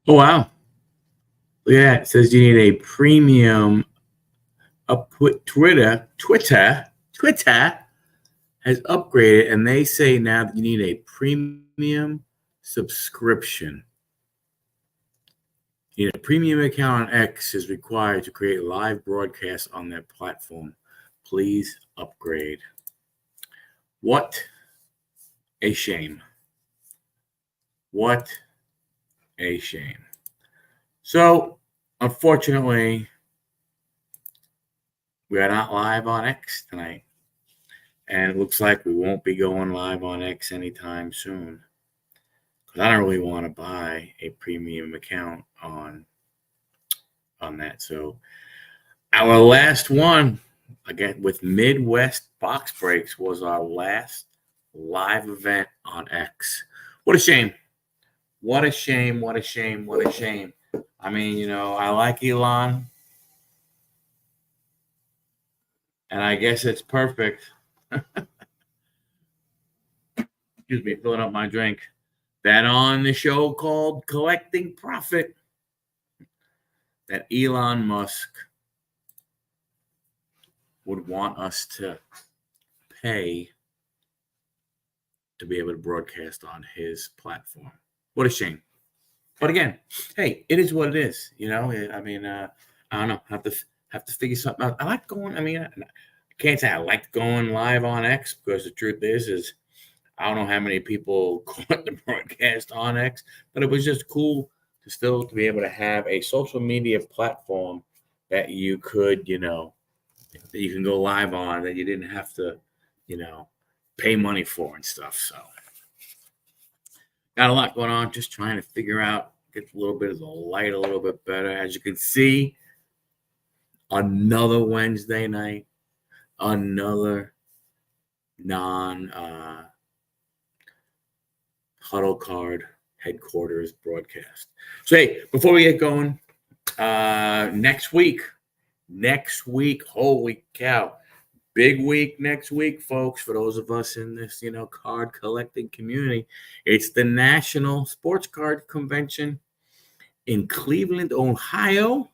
Oh, wow. Look at that. It says you need a premium up Twitter has upgraded, and they say now that you need a premium subscription. You need a premium account on X is required to create live broadcasts on their platform. Please upgrade. What a shame. What a shame. So, unfortunately, we are not live on X tonight. And it looks like we won't be going live on X anytime soon. Because I don't really want to buy a premium account on that. So our last one, again, with Midwest Box Breaks, was our last live event on X. What a shame. What a shame. What a shame. What a shame. I mean, I like Elon. And I guess it's perfect. Excuse me, filling up my drink. That on the show called Collecting Profit, that Elon Musk would want us to pay to be able to broadcast on his platform. What a shame. But again, hey, it is what it is. I mean, I don't know. Have to figure something out. I like going. I mean, I can't say I like going live on X, because the truth is I don't know how many people caught the broadcast on X, but it was just cool to be able to have a social media platform that you could, that you can go live on, that you didn't have to, pay money for and stuff. So got a lot going on, just trying to figure out, get a little bit of the light a little bit better. As you can see, another Wednesday night, another Huddle Card headquarters broadcast. So hey, before we get going, next week, holy cow, big week next week, folks. For those of us in this, card collecting community, it's the National Sports Card Convention in Cleveland, Ohio.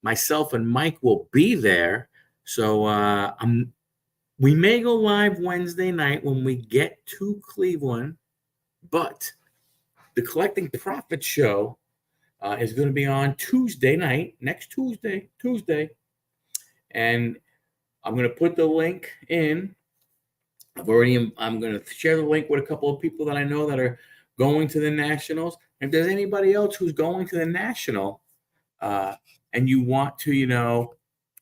Myself and Mike will be there. So we may go live Wednesday night when we get to Cleveland, but the Collecting Profit show is going to be on Tuesday night, next Tuesday. And I'm going to put the link in. I'm going to share the link with a couple of people that I know that are going to the Nationals. If there's anybody else who's going to the National and you want to,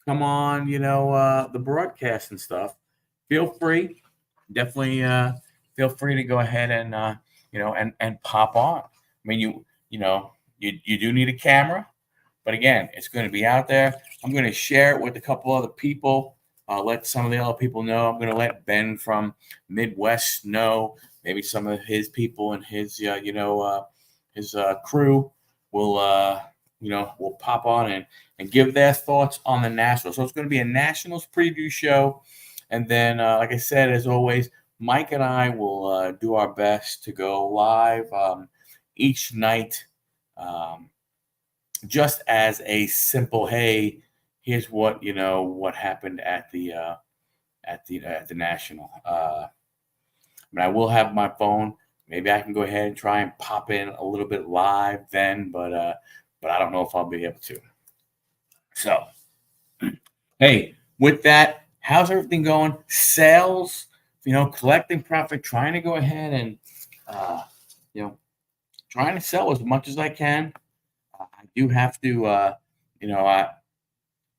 come on, the broadcast and stuff, feel free. Definitely feel free to go ahead and, and pop on. I mean, you do need a camera, but again, it's going to be out there. I'm going to share it with a couple other people. Let some of the other people know. I'm going to let Ben from Midwest know. Maybe some of his people and his, his crew will pop on and give their thoughts on the Nationals. So it's going to be a Nationals preview show. And then, like I said, as always, Mike and I will do our best to go live each night, just as a simple, hey, here's what what happened at the National. I mean, I will have my phone. Maybe I can go ahead and try and pop in a little bit live then, but I don't know if I'll be able to. So, hey, with that, how's everything going? Sales, collecting profit, trying to go ahead and trying to sell as much as I can. I do have to, like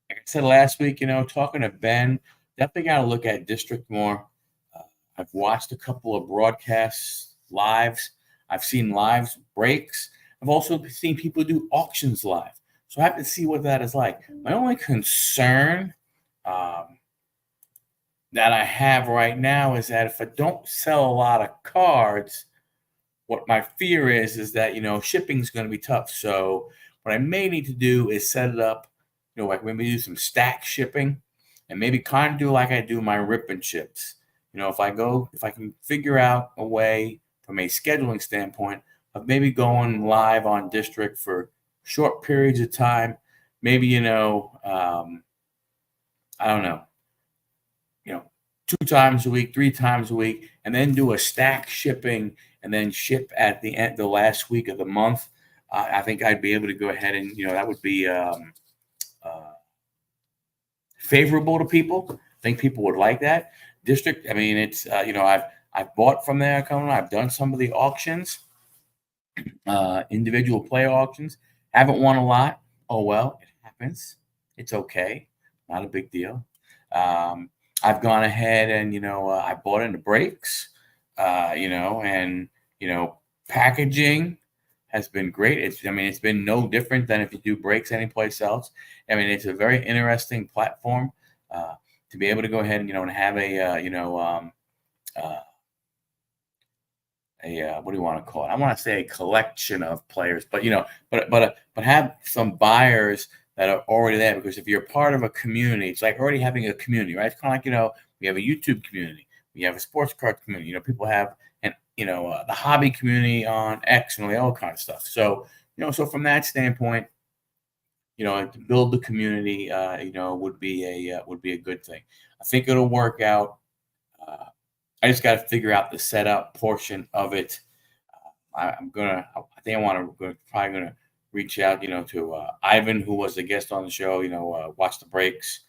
I said last week, talking to Ben, definitely got to look at district more. I've watched a couple of broadcasts, lives. I've seen lives breaks. I've also seen people do auctions live. So I have to see what that is like. My only concern that I have right now is that if I don't sell a lot of cards, what my fear is that, shipping is going to be tough. So what I may need to do is set it up, like maybe do some stack shipping and maybe kind of do like I do my rip and ships. If I can figure out a way from a scheduling standpoint maybe going live on district for short periods of time. Maybe, I don't know, you know, 2 times a week, 3 times a week, and then do a stack shipping and then ship at the last week of the month. I think I'd be able to go ahead and, that would be uh, favorable to people. I think people would like that. District, I mean, it's, I've bought from there. I've done some of the auctions, individual player auctions. Haven't won a lot. Oh, well, it happens. It's okay. Not a big deal. I've gone ahead and, I bought into breaks, and, packaging has been great. It's been no different than if you do breaks anyplace else. I mean, it's a very interesting platform to be able to go ahead and, and have uh, what do you want to call it? I want to say a collection of players, but but have some buyers that are already there, because if you're part of a community, it's like already having a community, right? It's kind of like, we have a YouTube community, we have a sports card community, people have the hobby community on X and all kind of stuff. So so from that standpoint, to build the community, would be a good thing. I think it'll work out. I just got to figure out the setup portion of it. I think probably gonna reach out, to Ivan, who was a guest on the show. Watch the breaks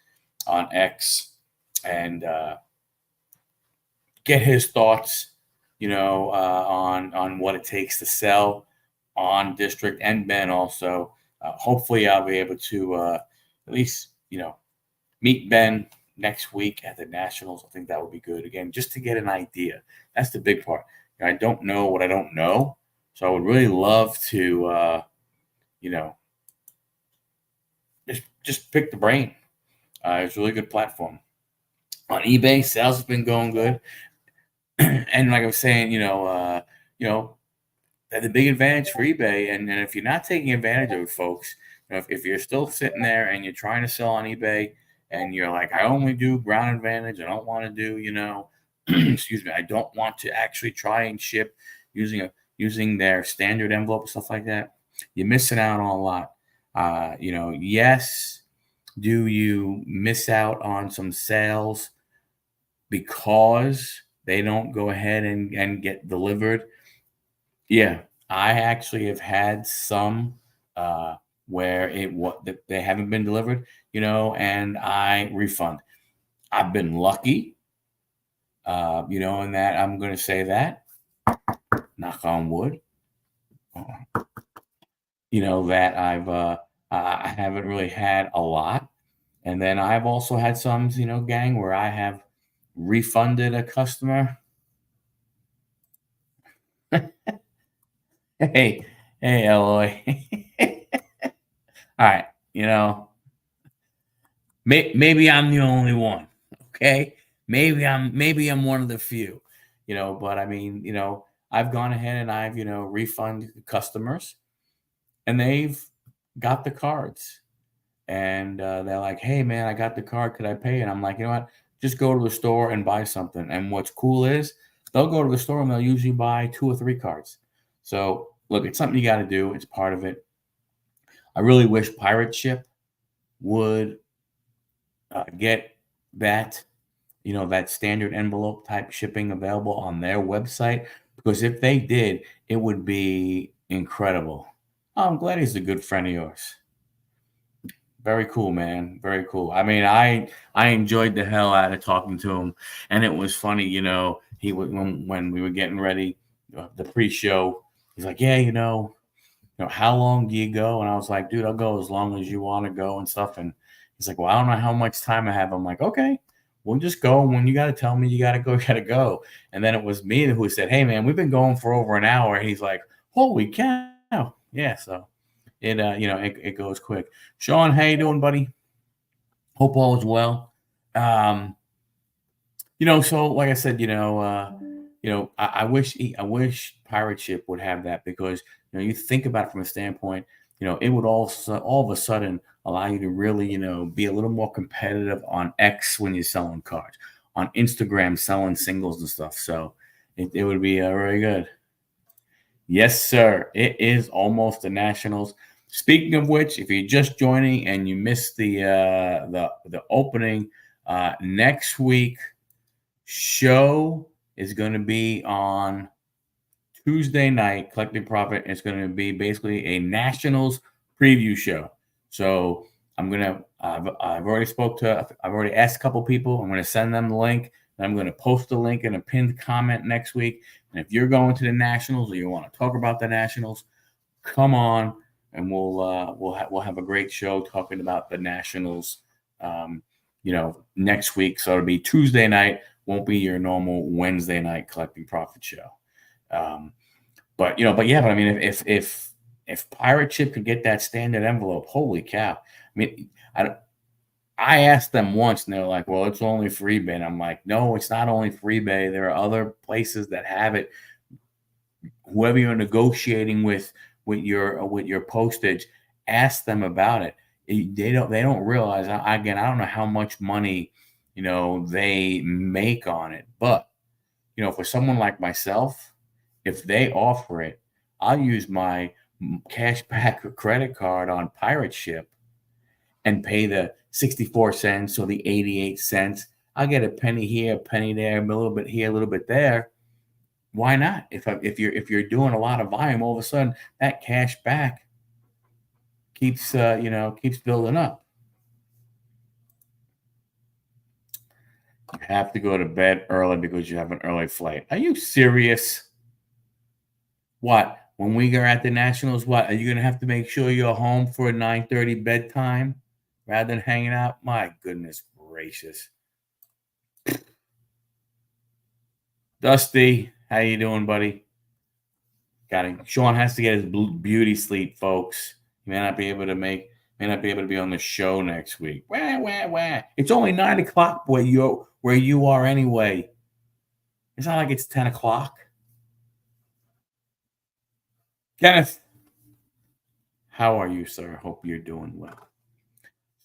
on X, and get his thoughts, on what it takes to sell on district, and Ben also. Hopefully, I'll be able to at least meet Ben next week at the Nationals. I think that would be good. Again, just to get an idea. That's the big part. I don't know what I don't know. So I would really love to, just pick the brain. It's a really good platform. On eBay, sales have been going good. And like I was saying, the big advantage for eBay, and if you're not taking advantage of it, folks, if you're still sitting there and you're trying to sell on eBay, and you're like, I only do ground advantage, I don't want to do, excuse me, I don't want to actually try and ship using their standard envelope and stuff like that, you're missing out on a lot. Yes, do you miss out on some sales because they don't go ahead and get delivered? Yeah, I actually have had some where they haven't been delivered, and I refund. I've been lucky, in that I'm going to say that, knock on wood, that I haven't really had a lot. And then I've also had some, gang, where I have refunded a customer. Hey, Eloy. All right, maybe I'm the only one. Okay, maybe I'm one of the few. But I mean, I've gone ahead and I've refunded customers, and they've got the cards, and they're like, hey man, I got the card, could I pay? And I'm like, you know what, just go to the store and buy something. And what's cool is they'll go to the store and they'll usually buy 2 or 3 cards. So look, it's something you got to do. It's part of it. I really wish Pirate Ship would get that, that standard envelope type shipping available on their website, because if they did, it would be incredible. Oh, I'm glad he's a good friend of yours. Very cool, man. Very cool. I mean, I enjoyed the hell out of talking to him, and it was funny. He would, when we were getting ready, the pre-show, he's like, yeah, how long do you go? And I was like, dude, I'll go as long as you want to go and stuff. And he's like, well, I don't know how much time I have. I'm like, okay, we'll just go. When you got to tell me you got to go, you got to go. And then it was me who said, hey, man, we've been going for over an hour. And he's like, holy cow. Yeah. So it goes quick. Sean, how you doing, buddy? Hope all is well. So like I said, I wish Pirate Ship would have that, because you think about it from a standpoint, it would also all of a sudden allow you to really be a little more competitive on X when you're selling cards, on Instagram selling singles and stuff. So it would be very good. Yes, sir. It is almost the Nationals. Speaking of which, if you're just joining and you missed the opening, next week show is going to be on Tuesday night. Collective Profit is going to be basically a Nationals preview show. So I've already I've already asked a couple people. I'm going to send them the link. And I'm going to post the link in a pinned comment next week. And if you're going to the Nationals or you want to talk about the Nationals, come on, and we'll have a great show talking about the Nationals. Next week. So it'll be Tuesday night. Won't be your normal Wednesday night Collecting Profit show. But I mean, if Pirate Chip could get that standard envelope, holy cow! I mean, I asked them once, and they're like, "Well, it's only for eBay." And I'm like, "No, it's not only for eBay. There are other places that have it. Whoever you're negotiating with your postage, ask them about it. They don't realize. Again, I don't know how much money they make on it, but for someone like myself, if they offer it, I'll use my cashback credit card on Pirate Ship and pay the 64 cents or the 88 cents. I'll get a penny here, a penny there, a little bit here, a little bit there. Why not? If you're doing a lot of volume, all of a sudden that cash back keeps keeps building up. You have to go to bed early because you have an early flight. Are you serious? What? When we are at the Nationals, what? Are you going to have to make sure you're home for a 9:30 bedtime rather than hanging out? My goodness gracious. Dusty, how you doing, buddy? Got it. Sean has to get his beauty sleep, folks. He may not be able to be on the show next week. Wah, wah, wah. It's only 9 o'clock where you are anyway. It's not like it's 10 o'clock. Kenneth, how are you, sir? Hope you're doing well.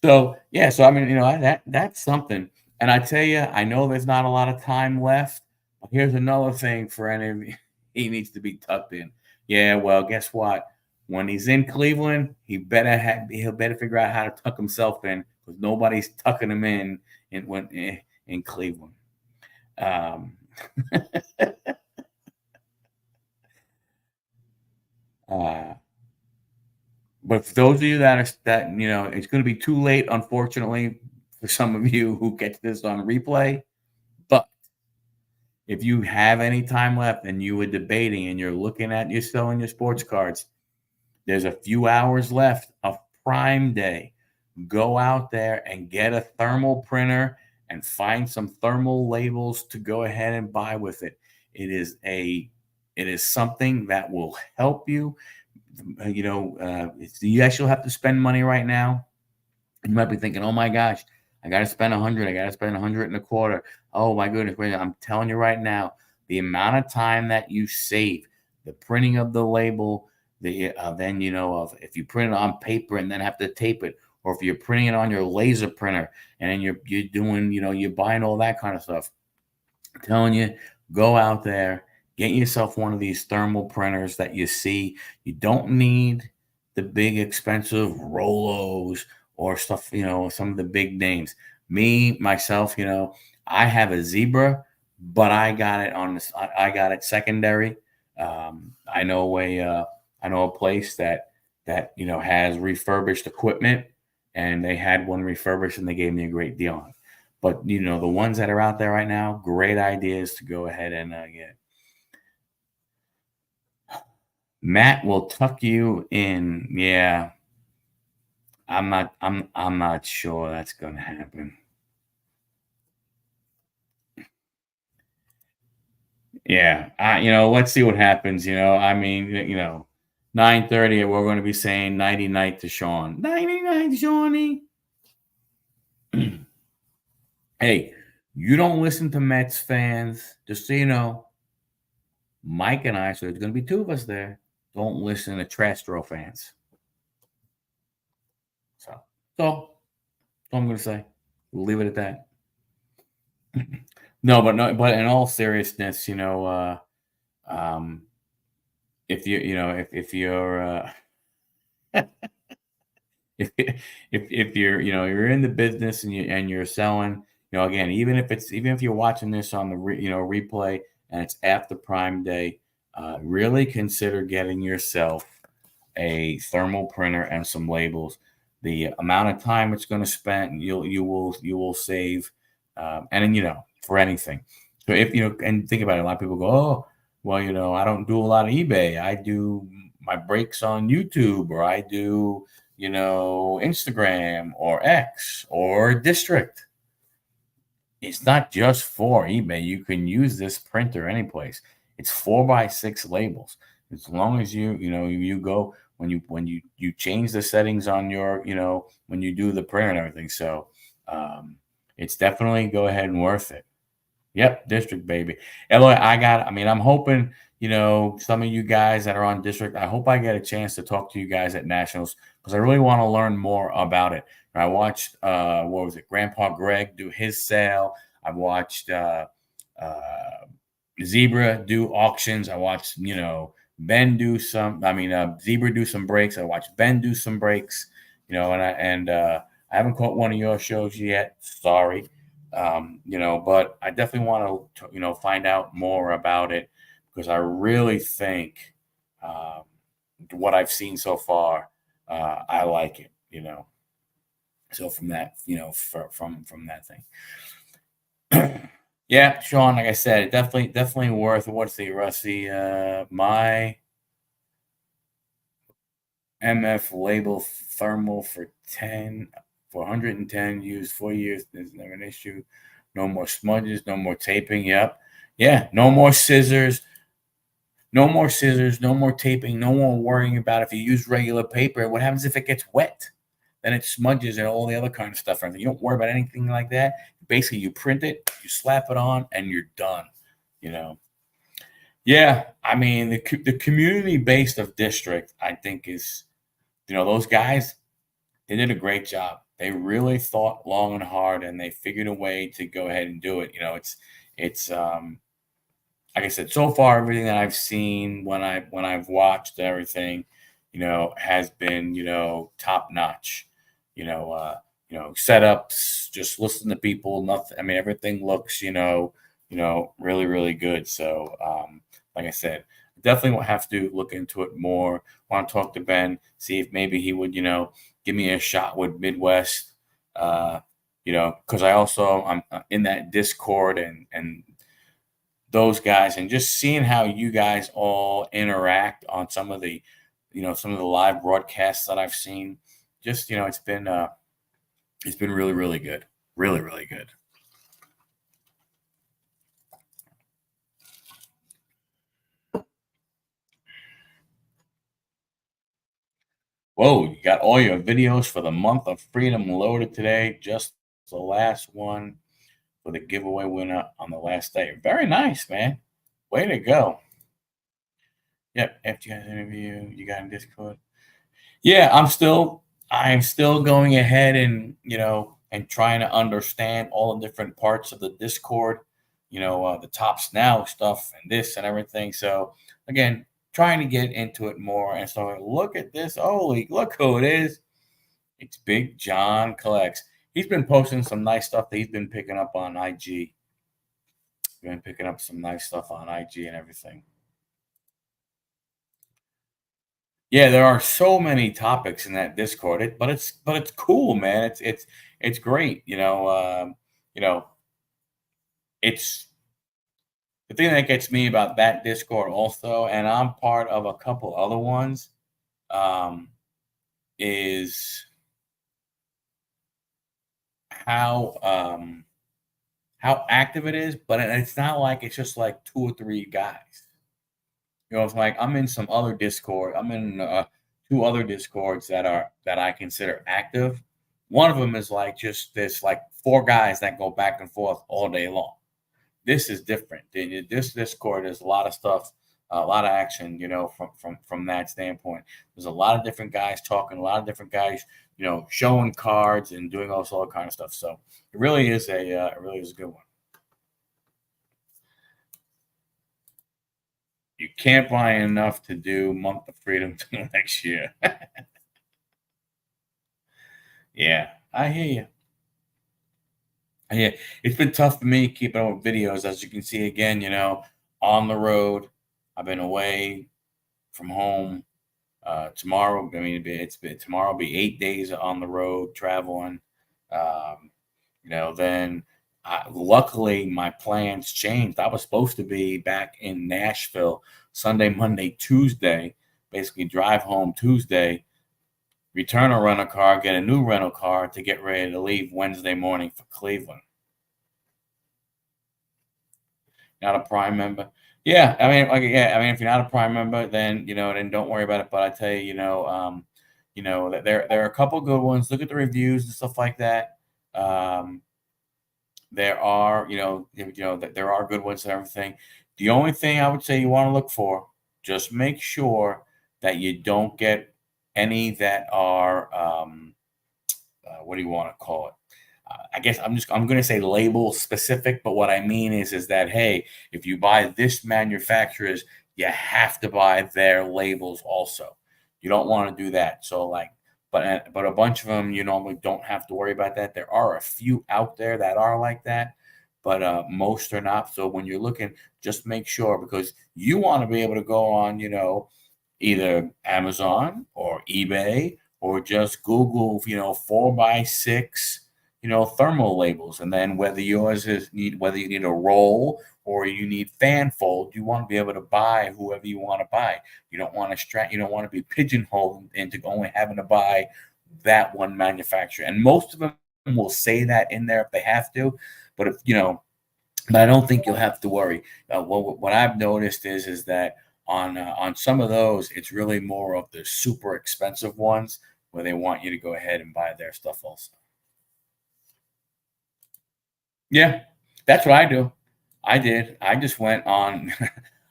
So yeah, so I mean, that's something. And I tell you, I know there's not a lot of time left. But here's another thing for any of you. He needs to be tucked in. Yeah, well, guess what? When he's in Cleveland, he'll better figure out how to tuck himself in because nobody's tucking him in Cleveland. Um, uh, But for those of you it's going to be too late, unfortunately, for some of you who get this on replay. But if you have any time left and you were debating and you're looking at you selling your sports cards, there's a few hours left of Prime Day. Go out there and get a thermal printer and find some thermal labels to go ahead and buy with it. It is something that will help you. You actually have to spend money right now. You might be thinking, oh my gosh, I got to spend 100. I got to spend 100 and a quarter. Oh my goodness. I'm telling you right now, the amount of time that you save, the printing of the label, of if you print it on paper and then have to tape it, or if you're printing it on your laser printer and then you're doing, you're buying all that kind of stuff. I'm telling you, go out there, get yourself one of these thermal printers that you see. You don't need the big expensive Rolos or stuff, some of the big names. Me, myself, I have a Zebra, but I got it I got it secondary. I know a place that has refurbished equipment, and they had one refurbished and they gave me a great deal on it. But the ones that are out there right now, great ideas to go ahead and get. Matt will tuck you in. Yeah, I'm not sure that's going to happen. Yeah, let's see what happens. I mean, 9:30. We're going to be saying nighty night to Sean. Nighty night, Shawnee. Hey, you don't listen to Mets fans, just so you know. Mike and I, so there's going to be two of us there, don't listen to Trastro fans. So that's all I'm going to say. We'll leave it at that. No, but in all seriousness, um, if if you're if you're you're in the business and you're selling, again, even if you're watching this on the replay and it's after Prime Day, really consider getting yourself a thermal printer and some labels. The amount of time it's going to spend, you will save, and then for anything. So if and think about it, a lot of people go, oh, well, I don't do a lot of eBay. I do my breaks on YouTube, or I do Instagram or X or District. It's not just for eBay. You can use this printer anyplace. It's 4x6 labels. As long as you go when you change the settings on your when you do the print and everything. So it's definitely go ahead and worth it. Yep, District, baby. Eloy, I'm hoping, some of you guys that are on District, I hope I get a chance to talk to you guys at Nationals because I really want to learn more about it. I watched, what was it, Grandpa Greg do his sale. I watched Zebra do auctions. I watched, Ben do Zebra do some breaks. I watched Ben do some breaks, I haven't caught one of your shows yet. Sorry. But I definitely want to, find out more about it because I really think what I've seen so far, I like it, So from that, from that thing. Yeah, Sean, like I said, definitely worth what's the Rusty, my MF label thermal for 110 used 4 years. There's never an issue. No more smudges, no more taping. Yep. Yeah, no more scissors. No more scissors, no more taping, no more worrying about if you use regular paper. What happens if it gets wet? Then it smudges and all the other kind of stuff. You don't worry about anything like that. Basically, you print it, you slap it on, and you're done. Yeah, the community based of District, I think is, those guys, they did a great job. They really thought long and hard, and they figured a way to go ahead and do it. It's like I said, so far everything that I've seen when I've watched everything, has been top notch. Setups, just listen to people. Nothing. Everything looks really really good. So like I said, definitely will have to look into it more. Want to talk to Ben, see if maybe he would give me a shot with Midwest. Because I'm in that Discord and those guys, and just seeing how you guys all interact on some of the live broadcasts that I've seen. Just it's been really really good, really really good. Whoa, you got all your videos for the month of freedom loaded today. Just the last one for the giveaway winner on the last day. Very nice, man. Way to go. Yep. After you guys interview, you got in Discord. Yeah, I'm still going ahead and and trying to understand all the different parts of the Discord, the tops now stuff and this and everything. So again, trying to get into it more. And so look at this. Holy, look who it is. It's Big John Collects. He's been posting some nice stuff that he's been picking up on IG. Been picking up some nice stuff on IG and everything. Yeah, there are so many topics in that Discord, but it's cool, man. It's great, you know. It's the thing that gets me about that Discord also, and I'm part of a couple other ones. Um, is how how active it is, but it's not like it's just like two or three guys. It's like I'm in some other Discord. I'm in two other Discords that I consider active. One of them is like just this like four guys that go back and forth all day long. This is different. This Discord is a lot of stuff, a lot of action. From that standpoint, there's a lot of different guys talking, a lot of different guys, showing cards and doing all sort of kind of stuff. So it really is a good one. You can't buy enough to do Month of Freedom till next year. Yeah, I hear you. Yeah, it's been tough for me keeping up with videos, as you can see again, on the road. I've been away from home. Tomorrow, I mean, tomorrow will be 8 days on the road traveling. Um, then luckily my plans changed. I was supposed to be back in Nashville Sunday, Monday, Tuesday, basically drive home Tuesday, return a rental car, get a new rental car to get ready to leave Wednesday morning for Cleveland. Not a Prime member. Yeah, I mean, if you're not a Prime member, then then don't worry about it. But I tell you, that there are a couple good ones. Look at the reviews and stuff like that. There are, that there are good ones and everything. The only thing I would say you want to look for, just make sure that you don't get any that are, what do you want to call it? I guess I'm going to say label specific, but what I mean is that, hey, if you buy this manufacturer's, you have to buy their labels also. You don't want to do that. So but a bunch of them, you normally don't have to worry about that. There are a few out there that are like that, but most are not. So when you're looking, just make sure, because you want to be able to go on, either Amazon or eBay, or just Google, 4x6, thermal labels. And then whether whether you need a roll or you need fan fold, you want to be able to buy whoever you want to buy. You don't want to be pigeonholed into only having to buy that one manufacturer. And most of them will say that in there if they have to. But but I don't think you'll have to worry. What I've noticed is that on some of those, it's really more of the super expensive ones where they want you to go ahead and buy their stuff also. Yeah, that's what I do. I did. I just went on.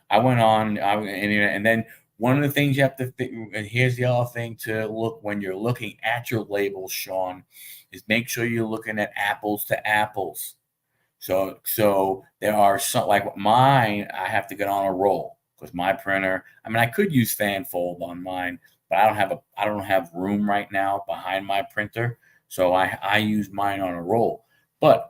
I went on, and then one of the things you have to think, and here's the other thing to look when you're looking at your labels, Sean, is make sure you're looking at apples to apples. So there are some, like mine, I have to get on a roll because my printer. I mean, I could use fan fold on mine, but I don't have room right now behind my printer, so I use mine on a roll. But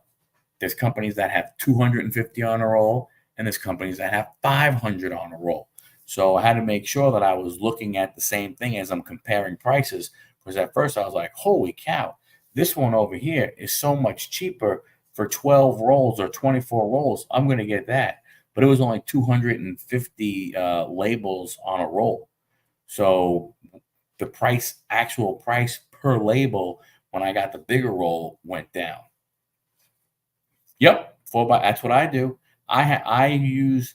there's companies that have 250 on a roll, and there's companies that have 500 on a roll. So I had to make sure that I was looking at the same thing as I'm comparing prices, because at first I was like, holy cow, this one over here is so much cheaper for 12 rolls or 24 rolls. I'm going to get that. But it was only 250 labels on a roll. So the actual price per label, when I got the bigger roll, went down. Yep, that's what I do. I use,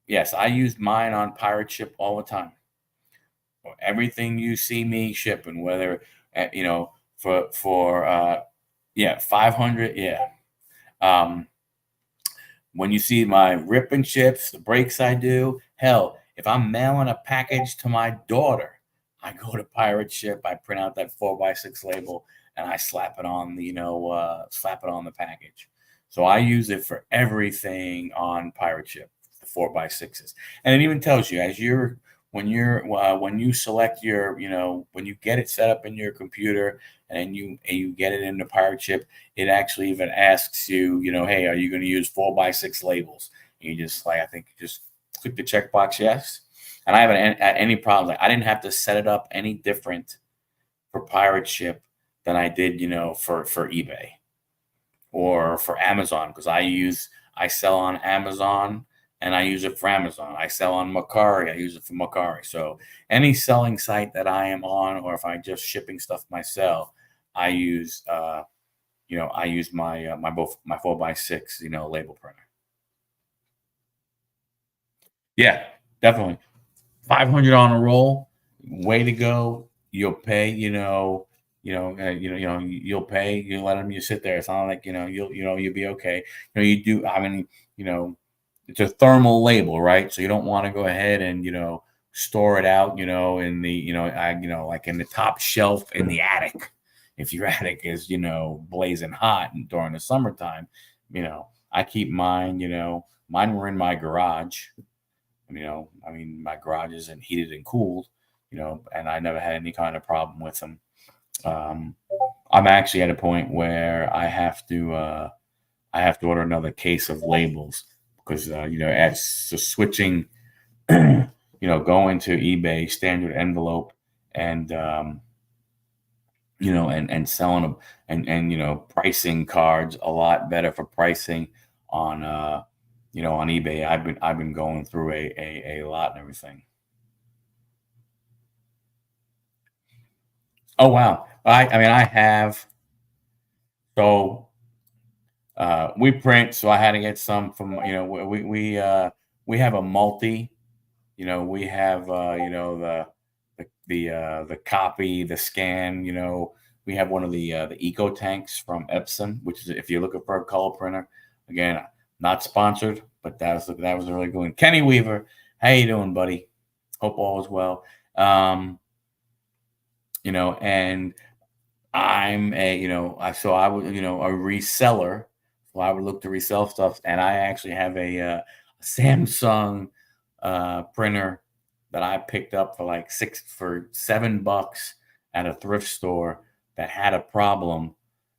yes, I use mine on pirate ship all the time. Everything you see me shipping, whether for 500, yeah. Um, when you see my rip and ships, the breaks I do, hell, if I'm mailing a package to my daughter, I go to pirate ship, I print out that 4x6 label, and I slap it on the package. So I use it for everything on pirate ship, the 4x6s, and it even tells you when you select when you get it set up in your computer and you get it into pirate ship, it actually even asks you, hey, are you going to use 4x6 labels? And you just I think you just click the checkbox yes. And I haven't had any problems. I didn't have to set it up any different for pirate ship than I did, for eBay or for Amazon, because I sell on Amazon and I use it for Amazon. I sell on Mercari, I use it for Mercari. So any selling site that I am on, or if I'm just shipping stuff myself, I use I use my 4x6 label printer. Yeah, definitely. 500 on a roll, way to go. You'll pay, you'll pay. You let them. You sit there. It's not like you'll be okay. You do. I mean, it's a thermal label, right? So you don't want to go ahead and store it out, in the like in the top shelf in the attic. If your attic is blazing hot during the summertime, I keep mine. Mine were in my garage. I mean, my garage isn't heated and cooled, and I never had any kind of problem with them. Um, I'm actually at a point where I have to order another case of labels because as so switching, going to eBay standard envelope and and selling them and pricing cards a lot better for pricing on on eBay. I've been going through a lot and everything. Oh wow. I mean I have so we print, so I had to get some from we have a multi. We have the copy, the scan. We have one of the eco tanks from Epson, which is if you're looking for a color printer. Again, not sponsored, but that was a really good one. Kenny Weaver, how you doing, buddy? Hope all is well. And I'm so I would, a reseller. So I would look to resell stuff, and I actually have a Samsung printer that I picked up for like $7 at a thrift store that had a problem,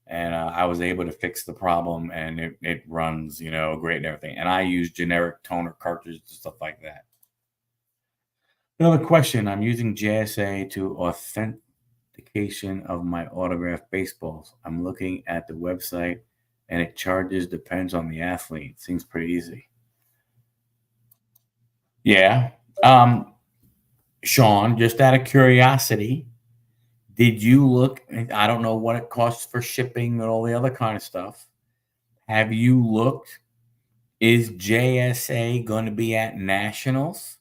and I was able to fix the problem, and it runs, great and everything. And I use generic toner cartridges and stuff like that. Another question: I'm using JSA to authentication of my autographed baseballs. I'm looking at the website, and it charges depends on the athlete. Seems pretty easy. Yeah. Um, Sean, just out of curiosity, did you look? I don't know what it costs for shipping and all the other kind of stuff. Have you looked? Is JSA going to be at nationals?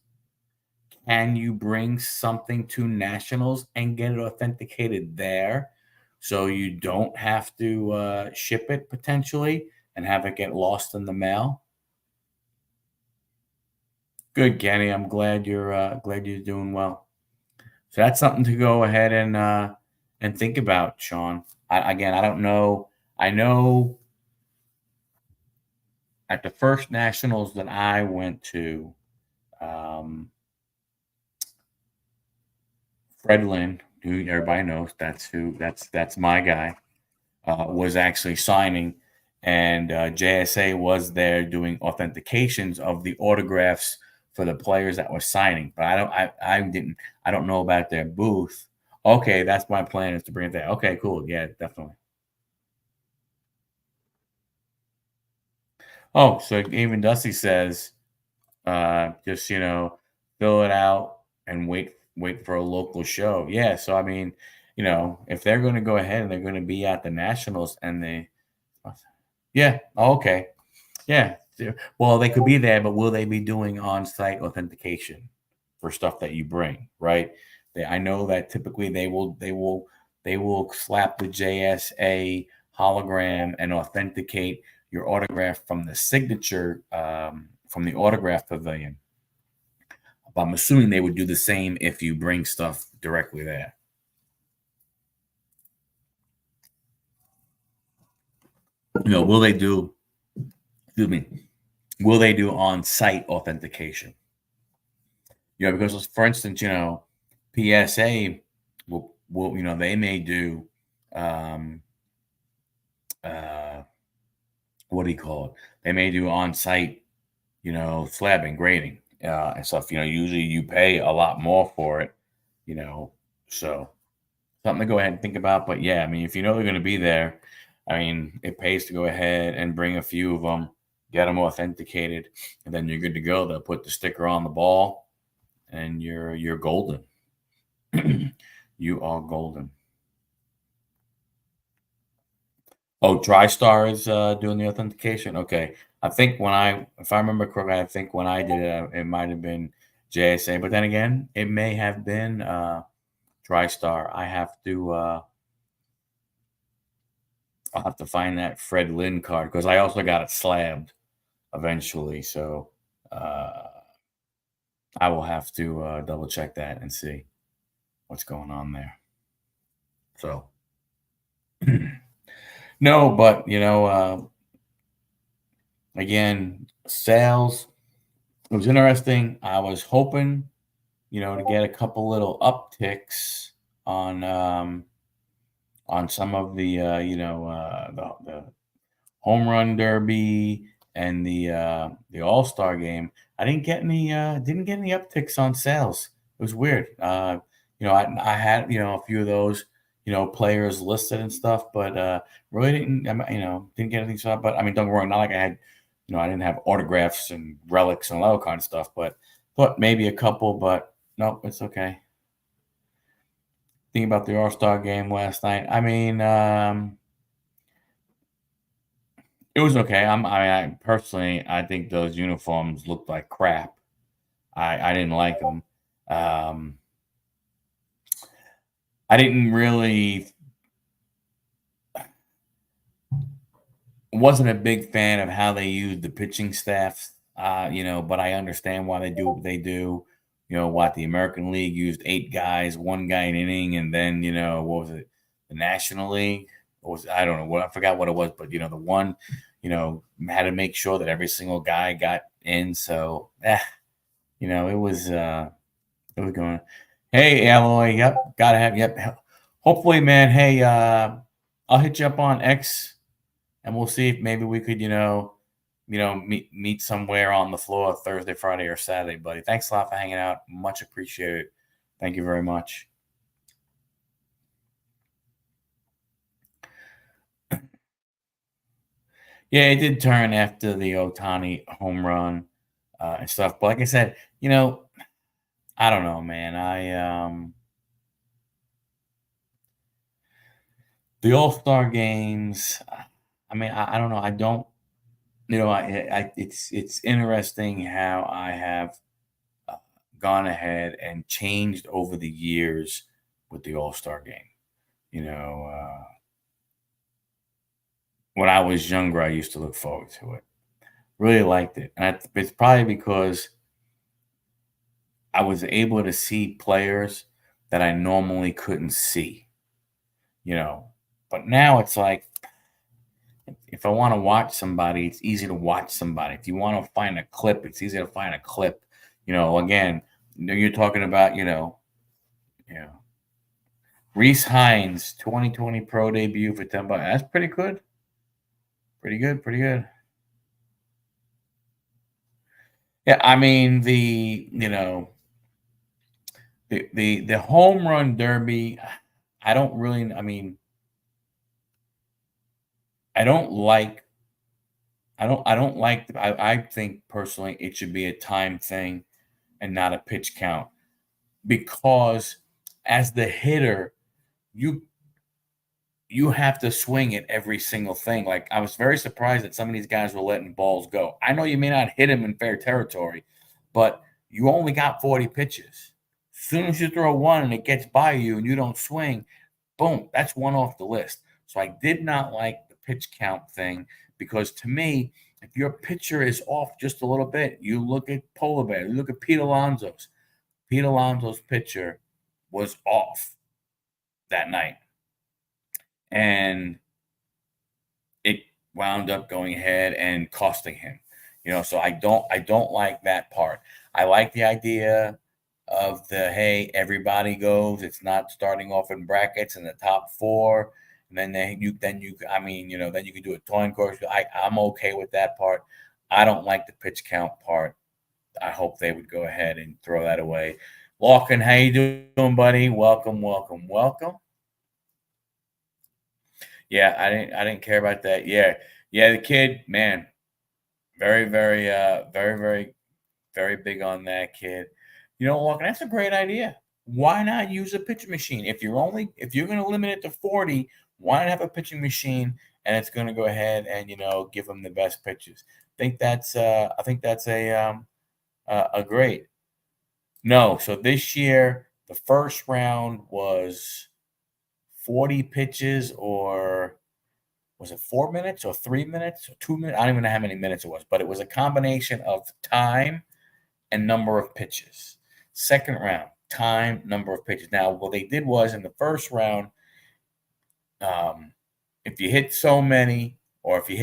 Can you bring something to nationals and get it authenticated there so you don't have to ship it potentially and have it get lost in the mail? Good, Kenny. I'm glad you're doing well. So that's something to go ahead and think about, Sean. Again, I don't know. I know at the first nationals that I went to, um, Fred Lynn, who everybody knows, that's my guy, was actually signing, and JSA was there doing authentications of the autographs for the players that were signing. But I don't know about their booth. Okay, that's my plan is to bring it there. Okay, cool. Yeah, definitely. Oh, so even Dusty says, just fill it out and wait for a local show. Yeah, so I mean, if they're going to go ahead and they're going to be at the nationals and yeah, oh, okay, yeah. Well, they could be there, but will they be doing on-site authentication for stuff that you bring? Right? I know that typically they will slap the JSA hologram and authenticate your autograph from the signature from the autograph pavilion. But I'm assuming they would do the same if you bring stuff directly there. Will they do? Excuse me. Will they do on-site authentication? Because for instance, PSA will they may do um, uh, what do you call it? They may do on-site, slabbing, grading, and stuff. Usually you pay a lot more for it, you know. So something to go ahead and think about. But yeah, I mean, if you know they're going to be there, I mean, it pays to go ahead and bring a few of them, get them authenticated, and then you're good to go. They'll put the sticker on the ball, and you're golden. You are golden. Oh, TriStar is doing the authentication. Okay, I think if I remember correctly, I think when I did it, it might have been JSA, but then again, it may have been TriStar. I'll have to find that Fred Lynn card because I also got it slabbed eventually. So I will have to double check that and see what's going on there. So no, but again, sales. It was interesting. I was hoping, to get a couple little upticks on on some of the the home run derby and the All-Star game. I didn't get any upticks on sales. It was weird. I had, a few of those, players listed and stuff, but really didn't get anything. So, but I mean, don't get me wrong, not like I had, I didn't have autographs and relics and all that kind of stuff, but thought maybe a couple, but nope, it's okay. Thinking about the All-Star game last night. I mean, it was okay. I personally, I think those uniforms looked like crap. I didn't like them. Um, I didn't really wasn't a big fan of how they used the pitching staff. But I understand why they do what they do. What the American League used 8 guys, 1 guy an inning, and then what was it? The National League was, I don't know what, I forgot what it was, but the one, had to make sure that every single guy got in. So, it was going. Hey, Alloy, yep, gotta have, yep. Hopefully, man. Hey, I'll hit you up on X, and we'll see if maybe we could, meet somewhere on the floor Thursday, Friday, or Saturday, buddy. Thanks a lot for hanging out. Much appreciated. Thank you very much. Yeah, it did turn after the Otani home run and stuff. But like I said, I don't know, man. The All-Star games. I mean, I don't know. I don't. It's interesting how I have uh, gone ahead and changed over the years with the All-Star game. You know, when I was younger, I used to look forward to it. Really liked it, and it's probably because I was able to see players that I normally couldn't see. You know, but now it's like if I want to watch somebody, it's easy to watch somebody. If you want to find a clip, it's easy to find a clip. Again, you're talking about, Reese Hines, 2020 pro debut for 10 bucks. That's pretty good. Pretty good. Pretty good. Yeah, I mean the home run derby. I don't really. I mean, I don't like. I don't like. I think personally, it should be a time thing and not a pitch count because as the hitter, you you have to swing at every single thing. Like I was very surprised that some of these guys were letting balls go. I know you may not hit him in fair territory, but you only got 40 pitches. As soon as you throw one and it gets by you and you don't swing, boom, that's one off the list. So I did not like the pitch count thing because to me, if your pitcher is off just a little bit, you look at Polar Bear, you look at Pete Alonso's. Pete Alonso's pitcher was off that night. And it wound up going ahead and costing him. So I don't like that part. I like the idea of the hey, everybody goes. It's not starting off in brackets in the top four, and then you can do a toin course. I'm okay with that part. I don't like the pitch count part. I hope they would go ahead and throw that away. Lachlan, how you doing, buddy? Welcome, welcome, welcome. Yeah, I didn't care about that. Yeah. Yeah, the kid, man, very, very, very, very, very big on that kid. Walker, that's a great idea. Why not use a pitching machine? If you're gonna limit it to 40, why not have a pitching machine and it's gonna go ahead and give them the best pitches? I think that's a great. No, so this year the first round was 40 pitches or was it 4 minutes or 3 minutes or 2 minutes? I don't even know how many minutes it was, but it was a combination of time and number of pitches. Second round, time, number of pitches. Now, what they did was in the first round, if you hit so many, or if you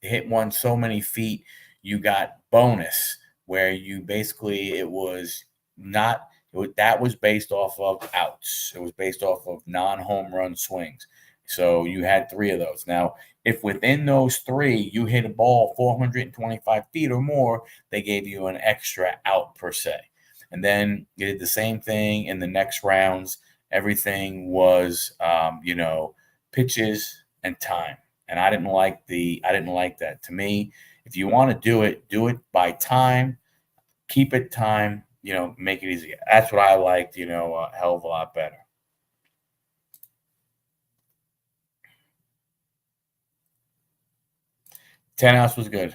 hit one so many feet, you got bonus. where you basically it was not that was based off of outs. It was based off of non-home run swings. So you had three of those. Now, if within those three you hit a ball 425 feet or more, they gave you an extra out per se. And then you did the same thing in the next rounds. Everything was, pitches and time. And I didn't like that. To me, if you want to do it by time, keep it time, make it easy. That's what I liked, a hell of a lot better. Ten ounce was good.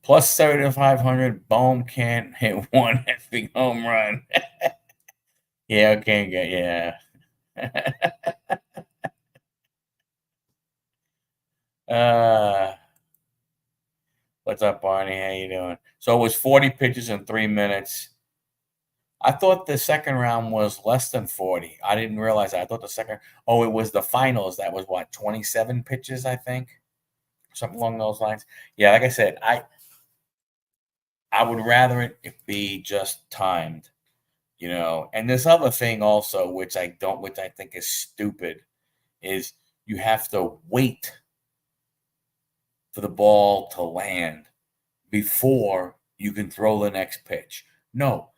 Plus 7,500. Bohm can't hit one effing home run. Yeah, can't get yeah. uh, what's up, Barney? How you doing? So it was 40 pitches in 3 minutes. I thought the second round was less than 40. I didn't realize that. I thought the second. Oh, it was the finals. That was what 27 pitches, I think, something along those lines. Yeah, like I said, I would rather it be just timed, And this other thing also, which I think is stupid, is you have to wait for the ball to land before you can throw the next pitch. No,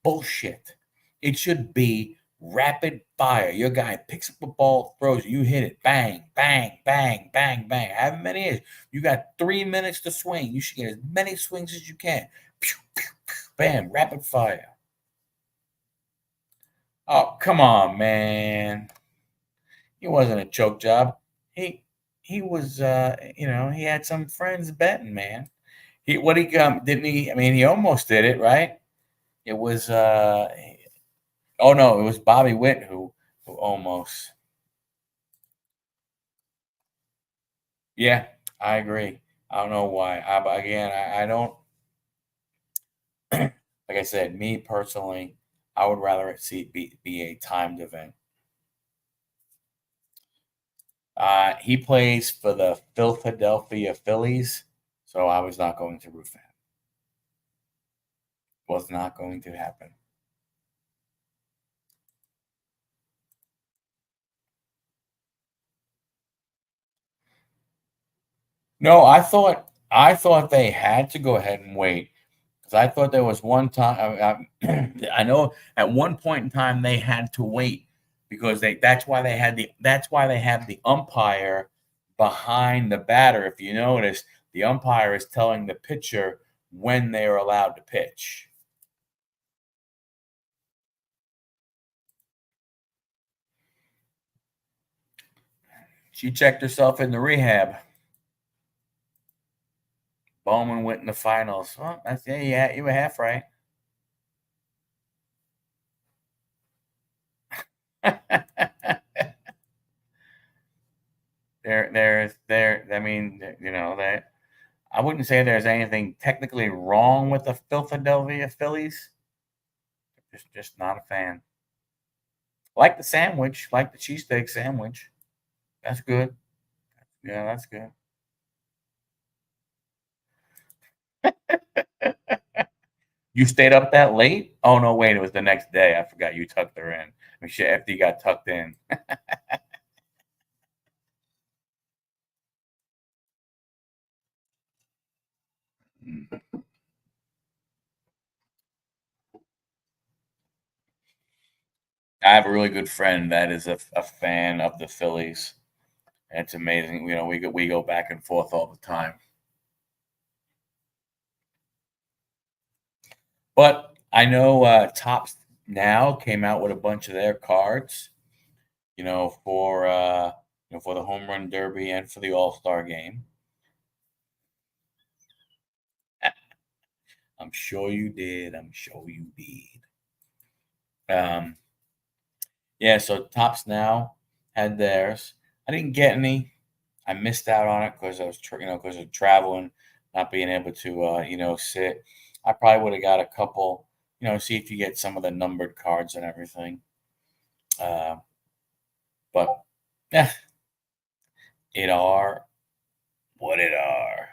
bullshit. It should be rapid fire. Your guy picks up a ball, throws it, you hit it, bang, bang, bang, bang, bang. However many is. You got 3 minutes to swing. You should get as many swings as you can. Pew, pew, pew, bam, rapid fire. Oh, come on, man. He wasn't a choke job. He was he had some friends betting, man. Didn't he? I mean, he almost did it, right? It was oh no, it was Bobby Witt who almost. Yeah, I agree. I don't know why. I don't like I said, me personally, I would rather it be a timed event. He plays for the Philadelphia Phillies, so I was not going to root for him. Was not going to happen. No, I thought they had to go ahead and wait because I thought there was one time. I know at one point in time they had to wait because that's why they have the umpire behind the batter. If you notice, the umpire is telling the pitcher when they are allowed to pitch. She checked herself in the rehab. Bowman went in the finals. Well, yeah, you were half right. there. I mean, that I wouldn't say there's anything technically wrong with the Philadelphia Phillies. Just not a fan. Like the sandwich, like the cheesesteak sandwich. That's good. Yeah, that's good. You stayed up that late? Oh no, wait, it was the next day. I forgot you tucked her in. I mean, shit, after you got tucked in. I have a really good friend that is a fan of the Phillies. And it's amazing. We go back and forth all the time. But I know Topps now came out with a bunch of their cards, for the home run derby and for the All Star game. I'm sure you did. I'm sure you did. Um, yeah. So Topps now had theirs. I didn't get any. I missed out on it because I was, because of traveling, not being able to, sit. I probably would have got a couple. See if you get some of the numbered cards and everything. Uh, but yeah, it are what it are.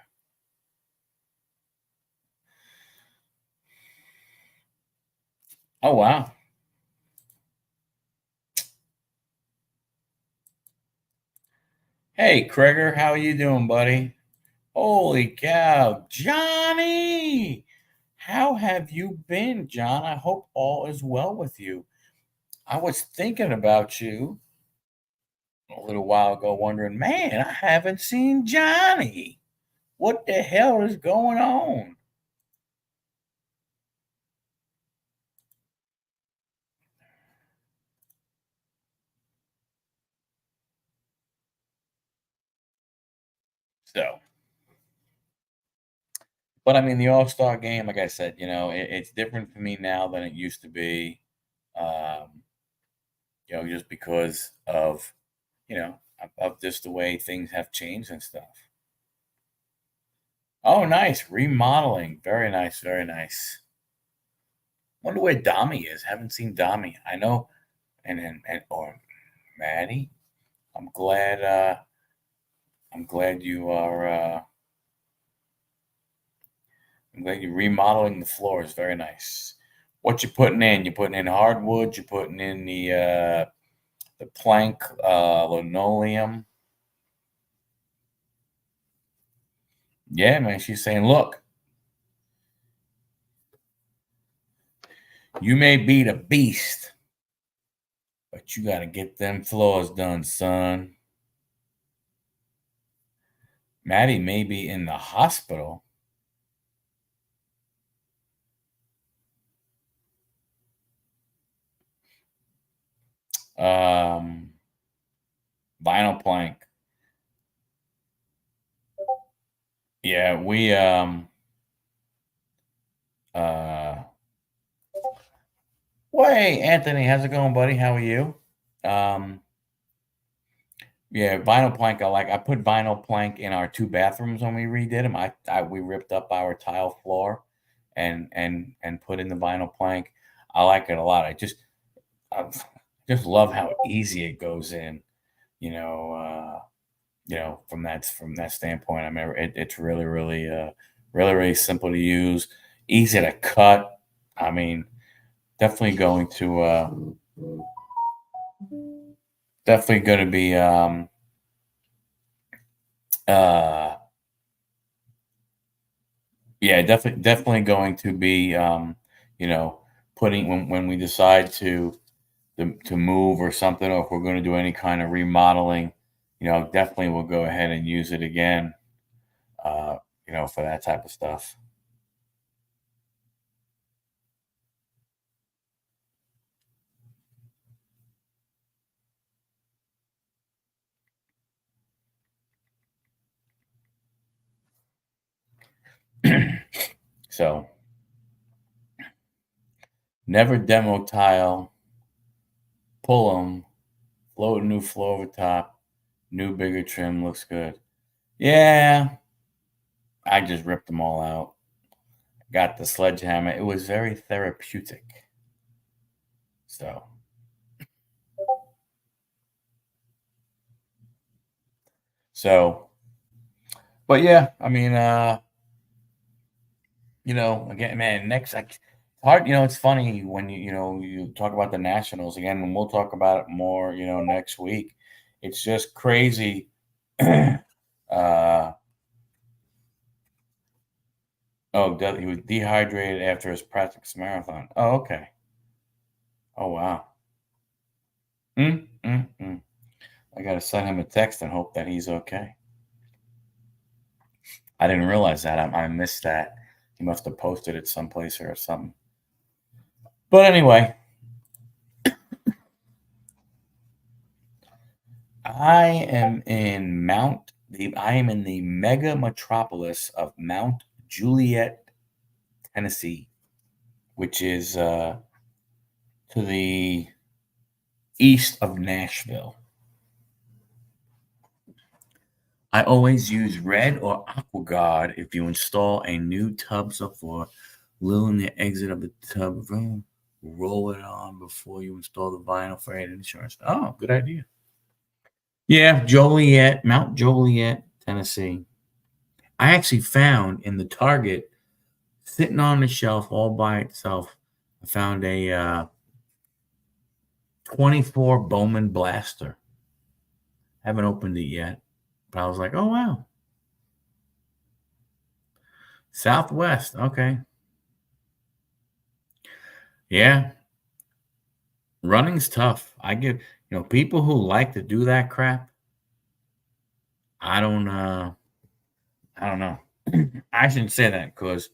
Oh, wow. Hey, Kreger, how you doing, buddy? Holy cow. Johnny! How have you been, John? I hope all is well with you. I was thinking about you a little while ago, wondering, man, I haven't seen Johnny. What the hell is going on? So, but I mean, the All Star game, like I said, it's different for me now than it used to be. Um, just because of of just the way things have changed and stuff. Oh, nice remodeling, very nice, very nice. Wonder where Dami is. Haven't seen Dami. I know, and or Maddie. I'm glad. I'm glad you are. I'm glad you're remodeling the floors. Very nice. What you putting in? You putting in hardwood? You putting in the plank linoleum? Yeah, man. She's saying, look, you may be the beast, but you got to get them floors done, son. Maddie may be in the hospital. Um, Vinyl plank. Yeah, we uh well, hey Anthony, how's it going, buddy? How are you? Um yeah, vinyl plank I like. I put vinyl plank in our two bathrooms when we redid them. We ripped up our tile floor and put in the vinyl plank. I like it a lot. I just love how easy it goes in, you know, from that standpoint. I mean, it's really, really, really, really simple to use, easy to cut. I mean, definitely going to, definitely going to be, uh, yeah, definitely going to be, you know, putting when we decide to move or something, or if we're going to do any kind of remodeling, definitely we'll go ahead and use it again, uh, for that type of stuff. So never demo tile, pull them, float a new floor over top, new bigger trim looks good. Yeah, I just ripped them all out. Got the sledgehammer. It was very therapeutic. So, so, but yeah, I mean, again, man, hard. It's funny when you talk about the Nationals again, and we'll talk about it more, next week. It's just crazy. uh, he was dehydrated after his practice marathon. Oh, okay. Oh, wow. Mm, mm, mm. I got to send him a text and hope that he's okay. I didn't realize that. I missed that. He must have posted it someplace or something. But anyway, I am in the mega metropolis of Mount Juliet, Tennessee, which is to the east of Nashville. I always use red or AquaGuard if you install a new tub subfloor. Glue in the exit of the tub room. Roll it on before you install the vinyl for added insurance. Oh, good idea. Yeah, Joliet, Mount Joliet, Tennessee. I actually found in the Target, sitting on the shelf all by itself, I found a 24 Bowman Blaster. Haven't opened it yet, but I was like, oh wow, Southwest. Okay, yeah, running's tough. I get, people who like to do that crap. I don't. I don't know. I shouldn't say that because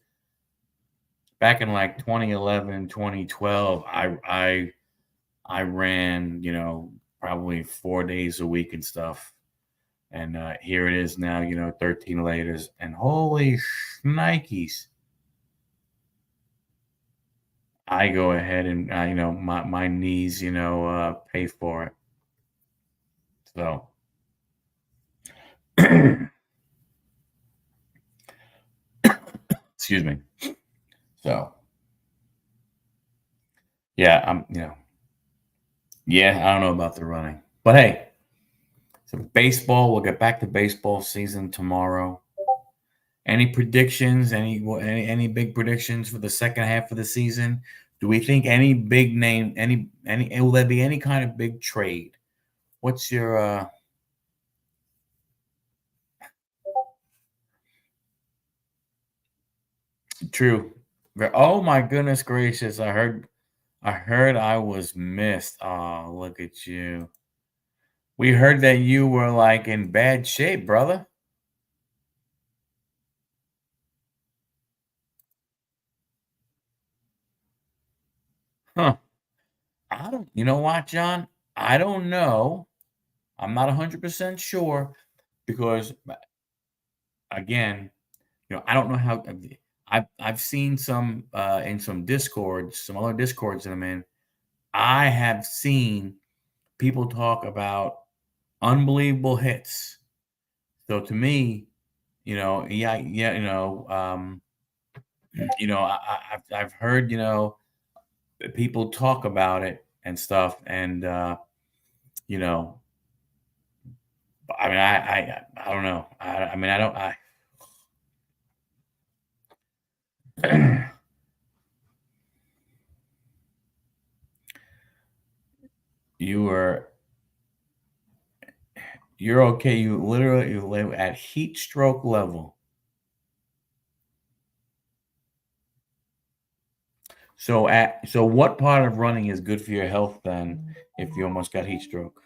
back in like 2011, 2012, I ran, probably 4 days a week and stuff. And here it is now, 13 laters. And holy shnikes, I go ahead and, my knees, pay for it. So, excuse me. So, yeah, yeah, I don't know about the running. But hey, so baseball, we'll get back to baseball season tomorrow. Any predictions? Any big predictions for the second half of the season? Do we think any big name, any will there be any kind of big trade? What's your true? Oh my goodness gracious! I heard I was missed. Oh, look at you. We heard that you were like in bad shape, brother. Huh. I don't, you know what, John? I don't know. I'm not 100% sure because again, I don't know how I've seen some in some discords, some other discords that I'm in. I have seen people talk about unbelievable hits. So to me, yeah, yeah, I've heard, people talk about it and stuff, and you know, I mean, I don't know. I mean, I don't. You were you're okay. You live at heat stroke level. So what part of running is good for your health then? If you almost got heat stroke,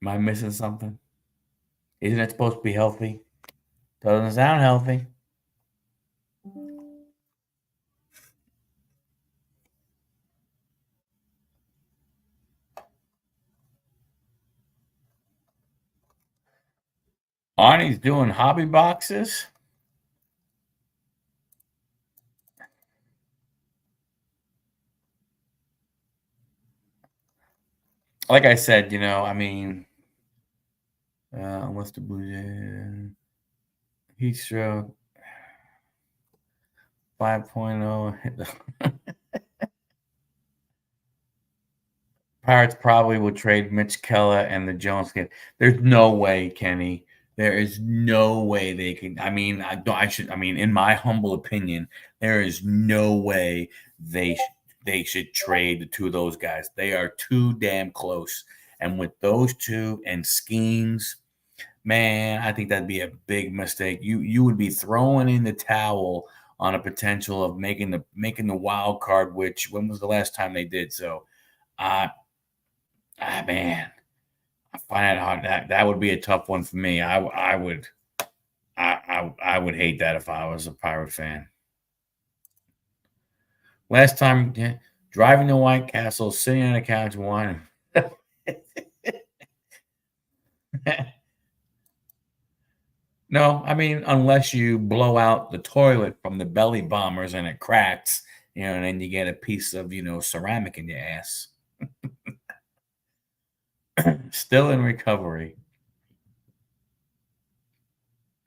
am I missing something? Isn't it supposed to be healthy? Doesn't sound healthy. Arnie's doing hobby boxes. Like I said, I mean, what's the blue heat stroke 5.0? Pirates probably will trade Mitch Keller and the Jones kid. There's no way, Kenny. There is no way they can. I mean, I don't. I should. I mean, in my humble opinion, there is no way they should trade the two of those guys. They are too damn close. And with those two and schemes, man, I think that'd be a big mistake. You would be throwing in the towel on a potential of making the wild card. Which when was the last time they did so? Uh, man, I find it hard. That would be a tough one for me. I would hate that if I was a Pirate fan. Last time, yeah, driving to White Castle, sitting on a couch, wine. No, I mean unless you blow out the toilet from the belly bombers and it cracks, and then you get a piece of ceramic in your ass. Still in recovery,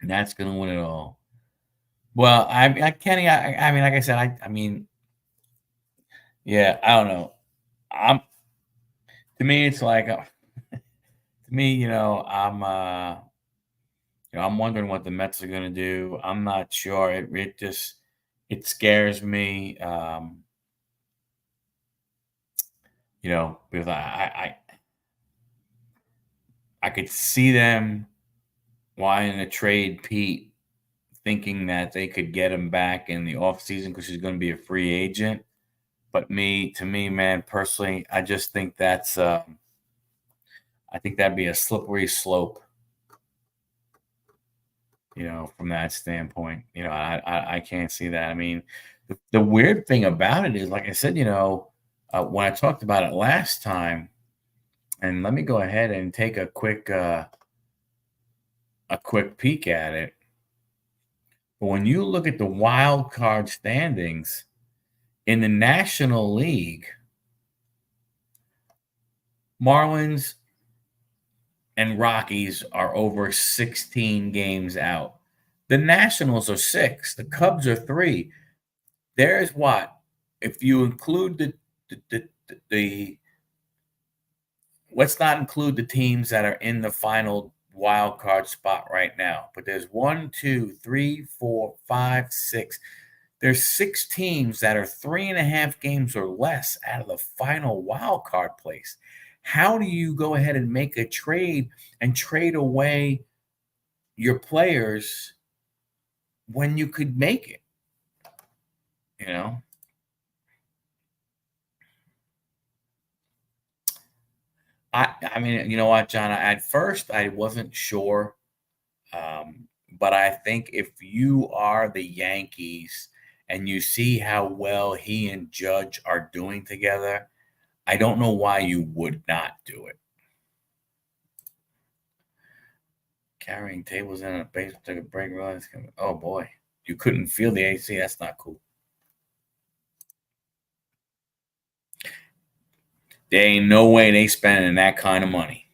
and that's gonna win it all. Well, Kenny, I mean, like I said, I mean, yeah, I don't know. I'm To me, it's like to me, I'm wondering what the Mets are gonna do. I'm not sure. It just It scares me, because I could see them wanting to trade Pete, thinking that they could get him back in the offseason because he's going to be a free agent. But to me, man, personally, I just think I think that'd be a slippery slope, from that standpoint. I can't see that. I mean, the weird thing about it is, like I said, when I talked about it last time, and let me go ahead and take a quick peek at it. But when you look at the wild card standings in the National League, Marlins and Rockies are over 16 games out. The Nationals are 6. The Cubs are 3. There's what? If you include the let's not include the teams that are in the final wild card spot right now. But there's 1, 2, 3, 4, 5, 6. There's 6 teams that are 3.5 games or less out of the final wild card place. How do you go ahead and make a trade and trade away your players when you could make it? I mean, you know what, John? At first, I wasn't sure, but I think if you are the Yankees and you see how well he and Judge are doing together, I don't know why you would not do it. Carrying tables in a basement, took a break. Oh boy, you couldn't feel the AC. That's not cool. There ain't no way they spending that kind of money.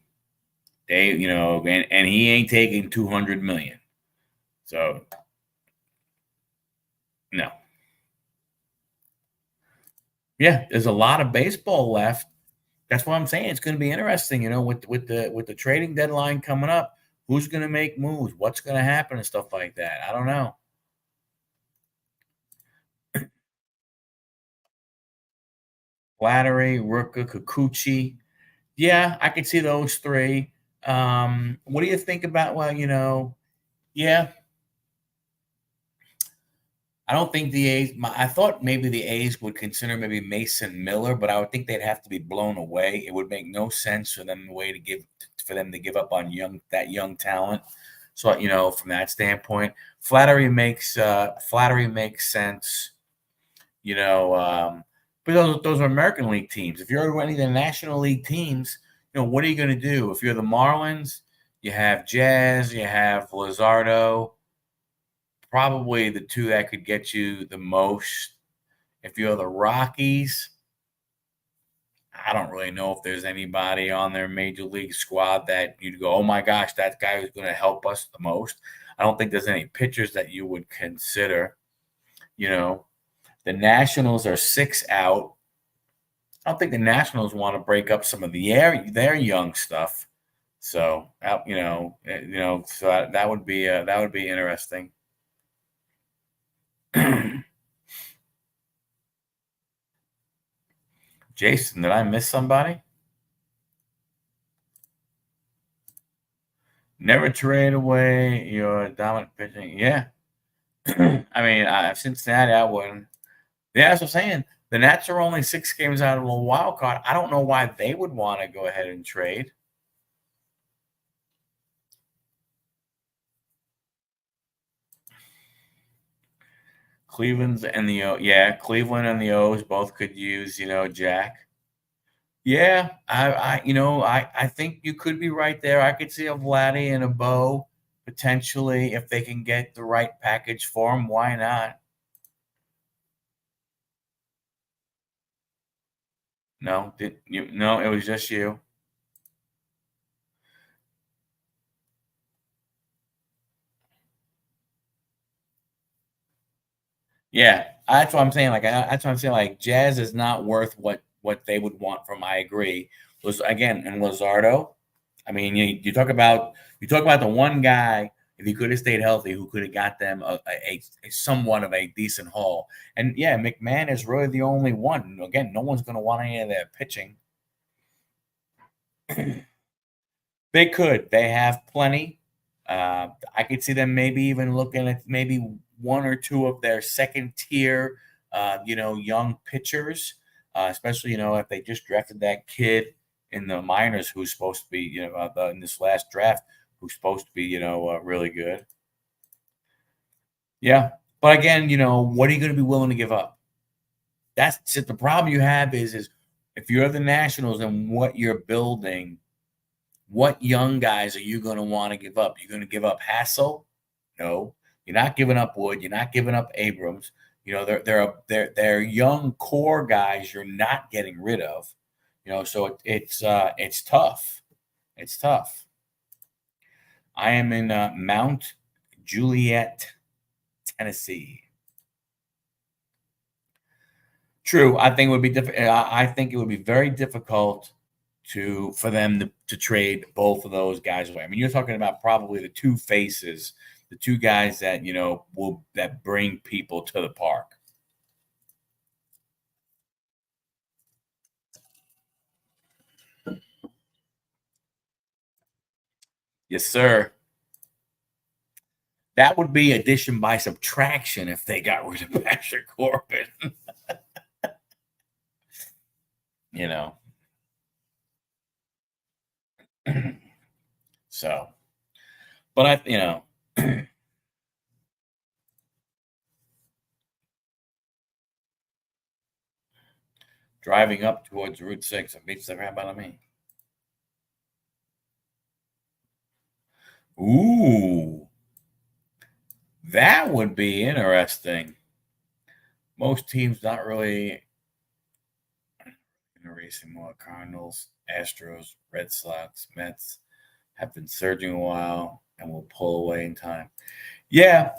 They, and he ain't taking 200 million. So no. Yeah, there's a lot of baseball left. That's what I'm saying. It's going to be interesting, with the trading deadline coming up. Who's going to make moves? What's going to happen and stuff like that? I don't know. Flattery, Rooker, Kikuchi. Yeah, I could see those 3. What do you think about? Well, yeah, I don't think the A's. I thought maybe the A's would consider maybe Mason Miller, but I would think they'd have to be blown away. It would make no sense for them to give up on that young talent. So from that standpoint, flattery makes sense. But those are American League teams. If you're running the National League teams, what are you going to do? If you're the Marlins, you have Jazz, you have Luzardo. Probably the 2 that could get you the most. If you're the Rockies, I don't really know if there's anybody on their major league squad that you'd go, oh my gosh, that guy is going to help us the most. I don't think there's any pitchers that you would consider. The Nationals are 6 out. I don't think the Nationals want to break up some of their young stuff. So so that would be interesting. Jason, did I miss somebody? Never trade away your dominant pitching. Yeah. I mean, Cincinnati, I wouldn't. Yeah, that's what I'm saying. The Nats are only 6 games out of a wild card. I don't know why they would want to go ahead and trade. Cleveland and the O's both could use, Jack. Yeah, I think you could be right there. I could see a Vladdy and a Bo potentially if they can get the right package for him. Why not? No, No, it was just you. Yeah, that's what I'm saying. That's what I'm saying. Like, Jazz is not worth what they would want from. I agree. Was again and Luzardo. I mean, you talk about the one guy If he could have stayed healthy, who could have got them a somewhat of a decent haul. And yeah, McMahon is really the only one. Again, no one's going to want any of their pitching. They could. They have plenty. I could see them maybe even looking at maybe one or two of their second tier, young pitchers, especially, if they just drafted that kid in the minors who's supposed to be, in this last draft, who's supposed to be, really good. Yeah. But again, what are you going to be willing to give up? That's just the problem you have is if you're the Nationals and what you're building, what young guys are you going to want to give up? You're going to give up Hassel? No. You're not giving up Wood. You're not giving up Abrams. They're young core guys you're not getting rid of. So it's tough. It's tough. I am in Mount Juliet, Tennessee. True. I think it would be I think it would be very difficult for them to trade both of those guys away. I mean, you're talking about probably the two faces, the two guys that that bring people to the park. Yes, sir. That would be addition by subtraction if they got rid of Patrick Corbin. So, but driving up towards Route 6, it beats the crap out of me. Ooh, that would be interesting. Most teams not really racing more. Cardinals, Astros, Red Sox, Mets have been surging a while and will pull away in time. Yeah,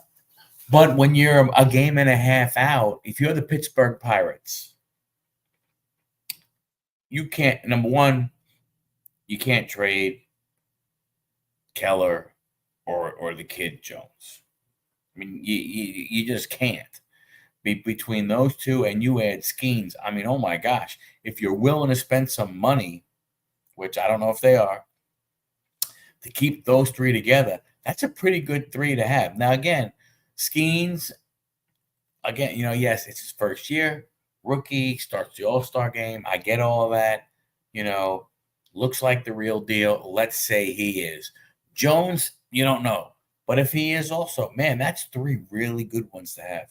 but when you're a game and a half out, if you're the Pittsburgh Pirates, you can't. Number one, you can't trade Keller or the kid Jones. I mean, you just can't. Between those two, and you add Skeens. I mean, oh my gosh! If you're willing to spend some money, which I don't know if they are, to keep those three together, that's a pretty good three to have. Now, again, Skeens, yes, it's his first year, rookie, starts the All-Star game. I get all of that. Looks like the real deal. Let's say he is. Jones, you don't know. But if he is also, man, that's three really good ones to have.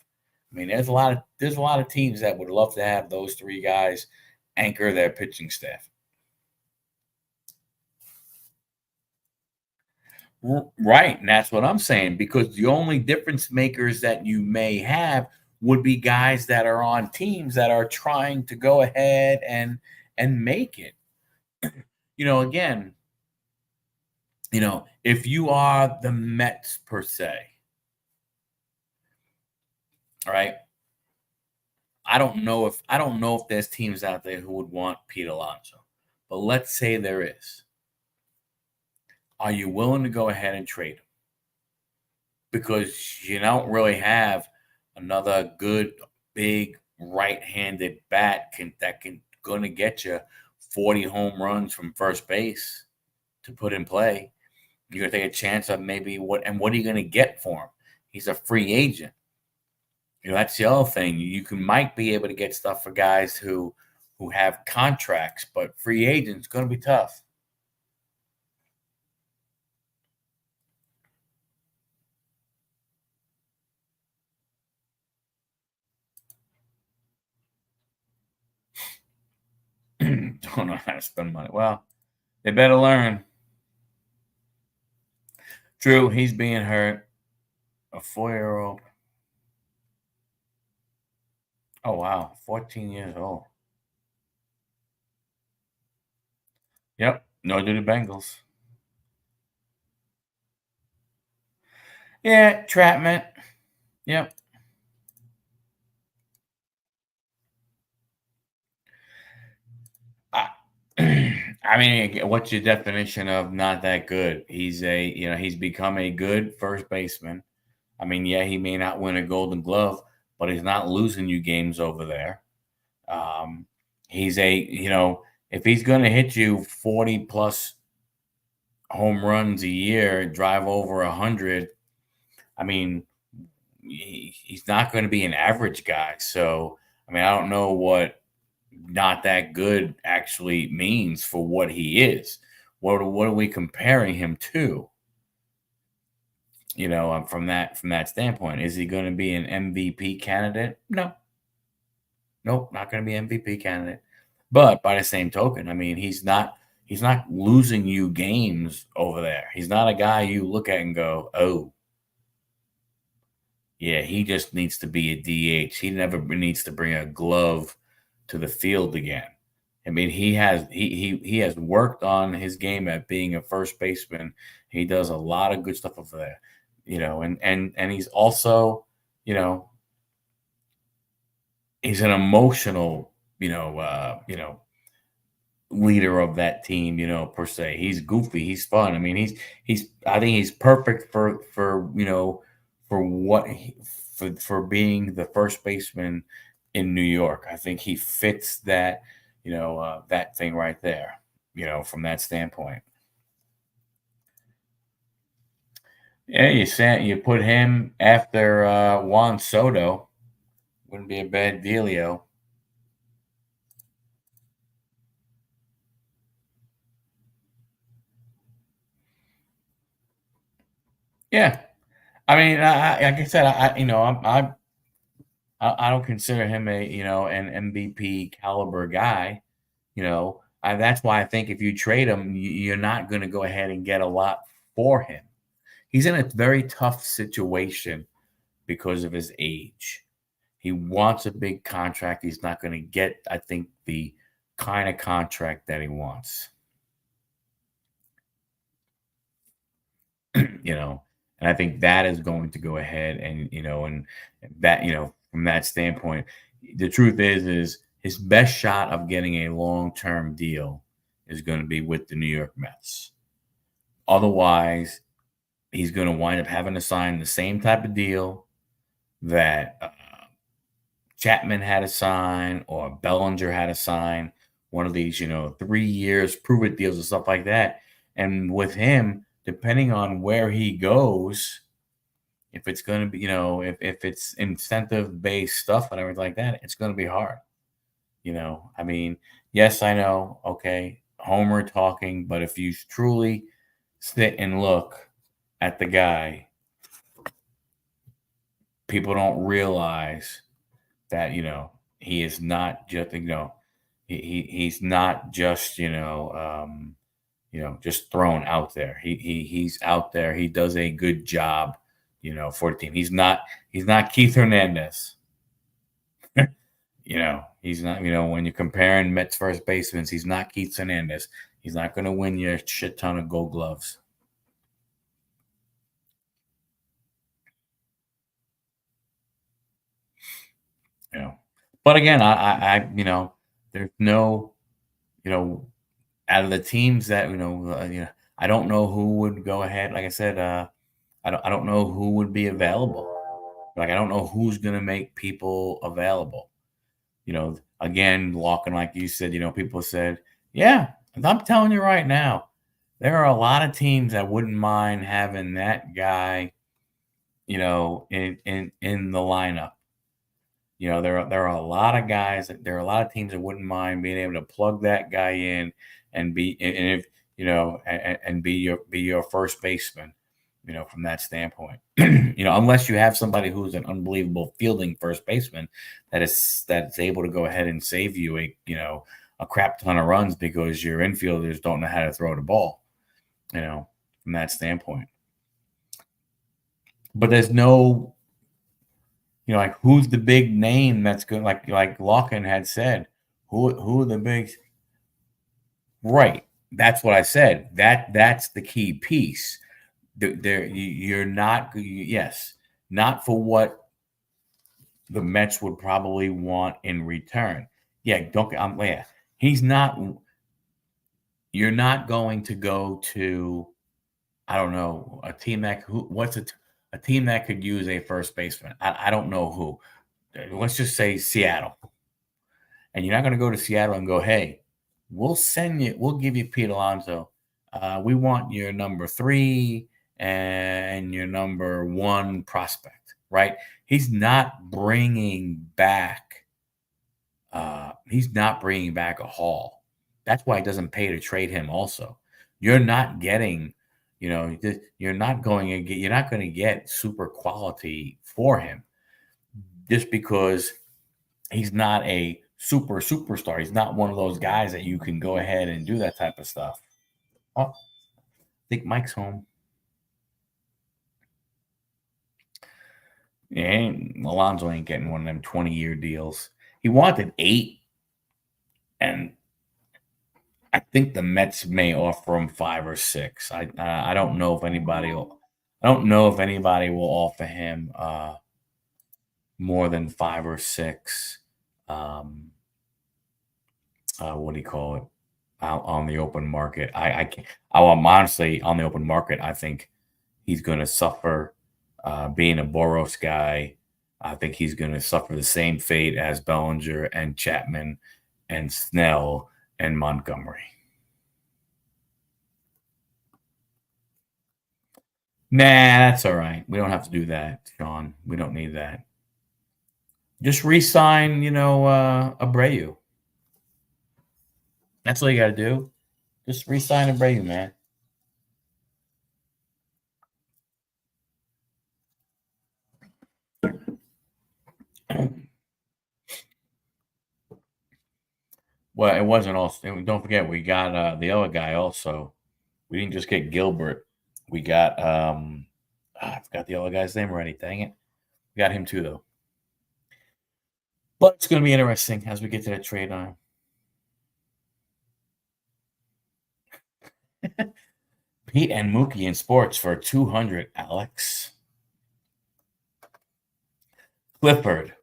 I mean, there's a lot of teams that would love to have those three guys anchor their pitching staff. Right, and that's what I'm saying, because the only difference makers that you may have would be guys that are on teams that are trying to go ahead and make it. Again, if you are the Mets per se, all right, I don't know if there's teams out there who would want Pete Alonso, but let's say there is. Are you willing to go ahead and trade him? Because you don't really have another good big right-handed bat that can gonna get you 40 home runs from first base to put in play. You're gonna take a chance of maybe what are you gonna get for him? He's a free agent. That's the other thing. You might be able to get stuff for guys who have contracts, but free agents gonna be tough. Don't know how to spend money. Well, they better learn. True, he's being hurt. A 4-year-old. Oh wow, 14 years old. Yep, no do the Bengals. Yeah, trapment. Yep. I, I mean, what's your definition of not that good? He's become a good first baseman. I mean, yeah, he may not win a Golden Glove, but he's not losing you games over there. Um, he's if he's going to hit you 40 plus home runs a year, drive over 100, I mean, he's not going to be an average guy. So, I mean, I don't know what not that good actually means for what he is. What are we comparing him to? From that standpoint, is he going to be an MVP candidate? No, nope, not going to be MVP candidate. But by the same token, I mean, he's not losing you games over there. He's not a guy you look at and go, oh, yeah, he just needs to be a DH. He never needs to bring a glove to the field again. I mean, he has worked on his game at being a first baseman. He does a lot of good stuff over there, and he's also, you know, he's an emotional, leader of that team, per se. He's goofy, he's fun. I mean, I think he's perfect for what for being the first baseman in New York. I think he fits that, that thing right there, from that standpoint. Yeah, you put him after Juan Soto, wouldn't be a bad dealio. Yeah, I mean, like I said, I don't consider him an MVP caliber guy. That's why I think if you trade him, you're not going to go ahead and get a lot for him. He's in a very tough situation because of his age. He wants a big contract. He's not going to get, I think, the kind of contract that he wants. you know, and I think that is going to go ahead and that, from that standpoint, the truth is his best shot of getting a long-term deal is going to be with the New York Mets. Otherwise, he's going to wind up having to sign the same type of deal that Chapman had to sign or Bellinger had to sign, one of these, 3 years, prove it deals and stuff like that. And with him, depending on where he goes, if it's going to be, if it's incentive based stuff and everything like that, it's going to be hard. I mean, yes, I know. Okay. Homer talking, but if you truly sit and look at the guy, people don't realize that, he is not just, he's not just, just thrown out there. He's out there. He does a good job, for the team. He's not Keith Hernandez. He's not, when you're comparing Mets first basemen, he's not Keith Hernandez. He's not going to win you a shit ton of gold gloves. But again, there's no, out of the teams that, I don't know who would go ahead. Like I said, I don't know who would be available. Like, I don't know who's going to make people available. Again, walking like you said, people said, yeah, I'm telling you right now, there are a lot of teams that wouldn't mind having that guy, in the lineup. There are a lot of guys. There are a lot of teams that wouldn't mind being able to plug that guy in and be and if and be your first baseman. From that standpoint, unless you have somebody who's an unbelievable fielding first baseman that's able to go ahead and save you a crap ton of runs because your infielders don't know how to throw the ball. From that standpoint, but there's no like who's the big name that's good? Like Lockin had said, who are the big? Right. That's what I said. That's the key piece. You're not. Yes, not for what the Mets would probably want in return. Yeah, don't. Yeah, he's not. you're not going to go to, I don't know, a team that a team that could use a first baseman. I don't know who. Let's just say Seattle. And you're not going to go to Seattle and go, hey, we'll give you Pete Alonso. We want your number 3 and your number 1 prospect, right? He's not bringing back. He's not bringing back a haul. That's why it doesn't pay to trade him. Also, you're not getting, you're not going to get super quality for him just because he's not a superstar. He's not one of those guys that you can go ahead and do that type of stuff. Oh, I think Mike's home. Yeah, Alonso ain't getting one of them 20-year deals. He wanted 8, and I think the Mets may offer him 5 or 6. I don't know if anybody will. I don't know if anybody will offer him more than 5 or 6. What do you call it? Out on the open market. I can't. I'm honestly on the open market. I think he's going to suffer being a Boros guy. I think he's going to suffer the same fate as Bellinger and Chapman and Snell and Montgomery. Nah, that's all right. We don't have to do that, Sean. We don't need that. Just re-sign, Abreu. That's all you got to do. Just re-sign Abreu, man. Well, it wasn't all. Don't forget, we got the other guy also. We didn't just get Gilbert. We got I forgot the other guy's name already. Dang it. We got him too, though. But it's going to be interesting as we get to that trade on. Pete and Mookie in sports for 200, Alex. Clifford.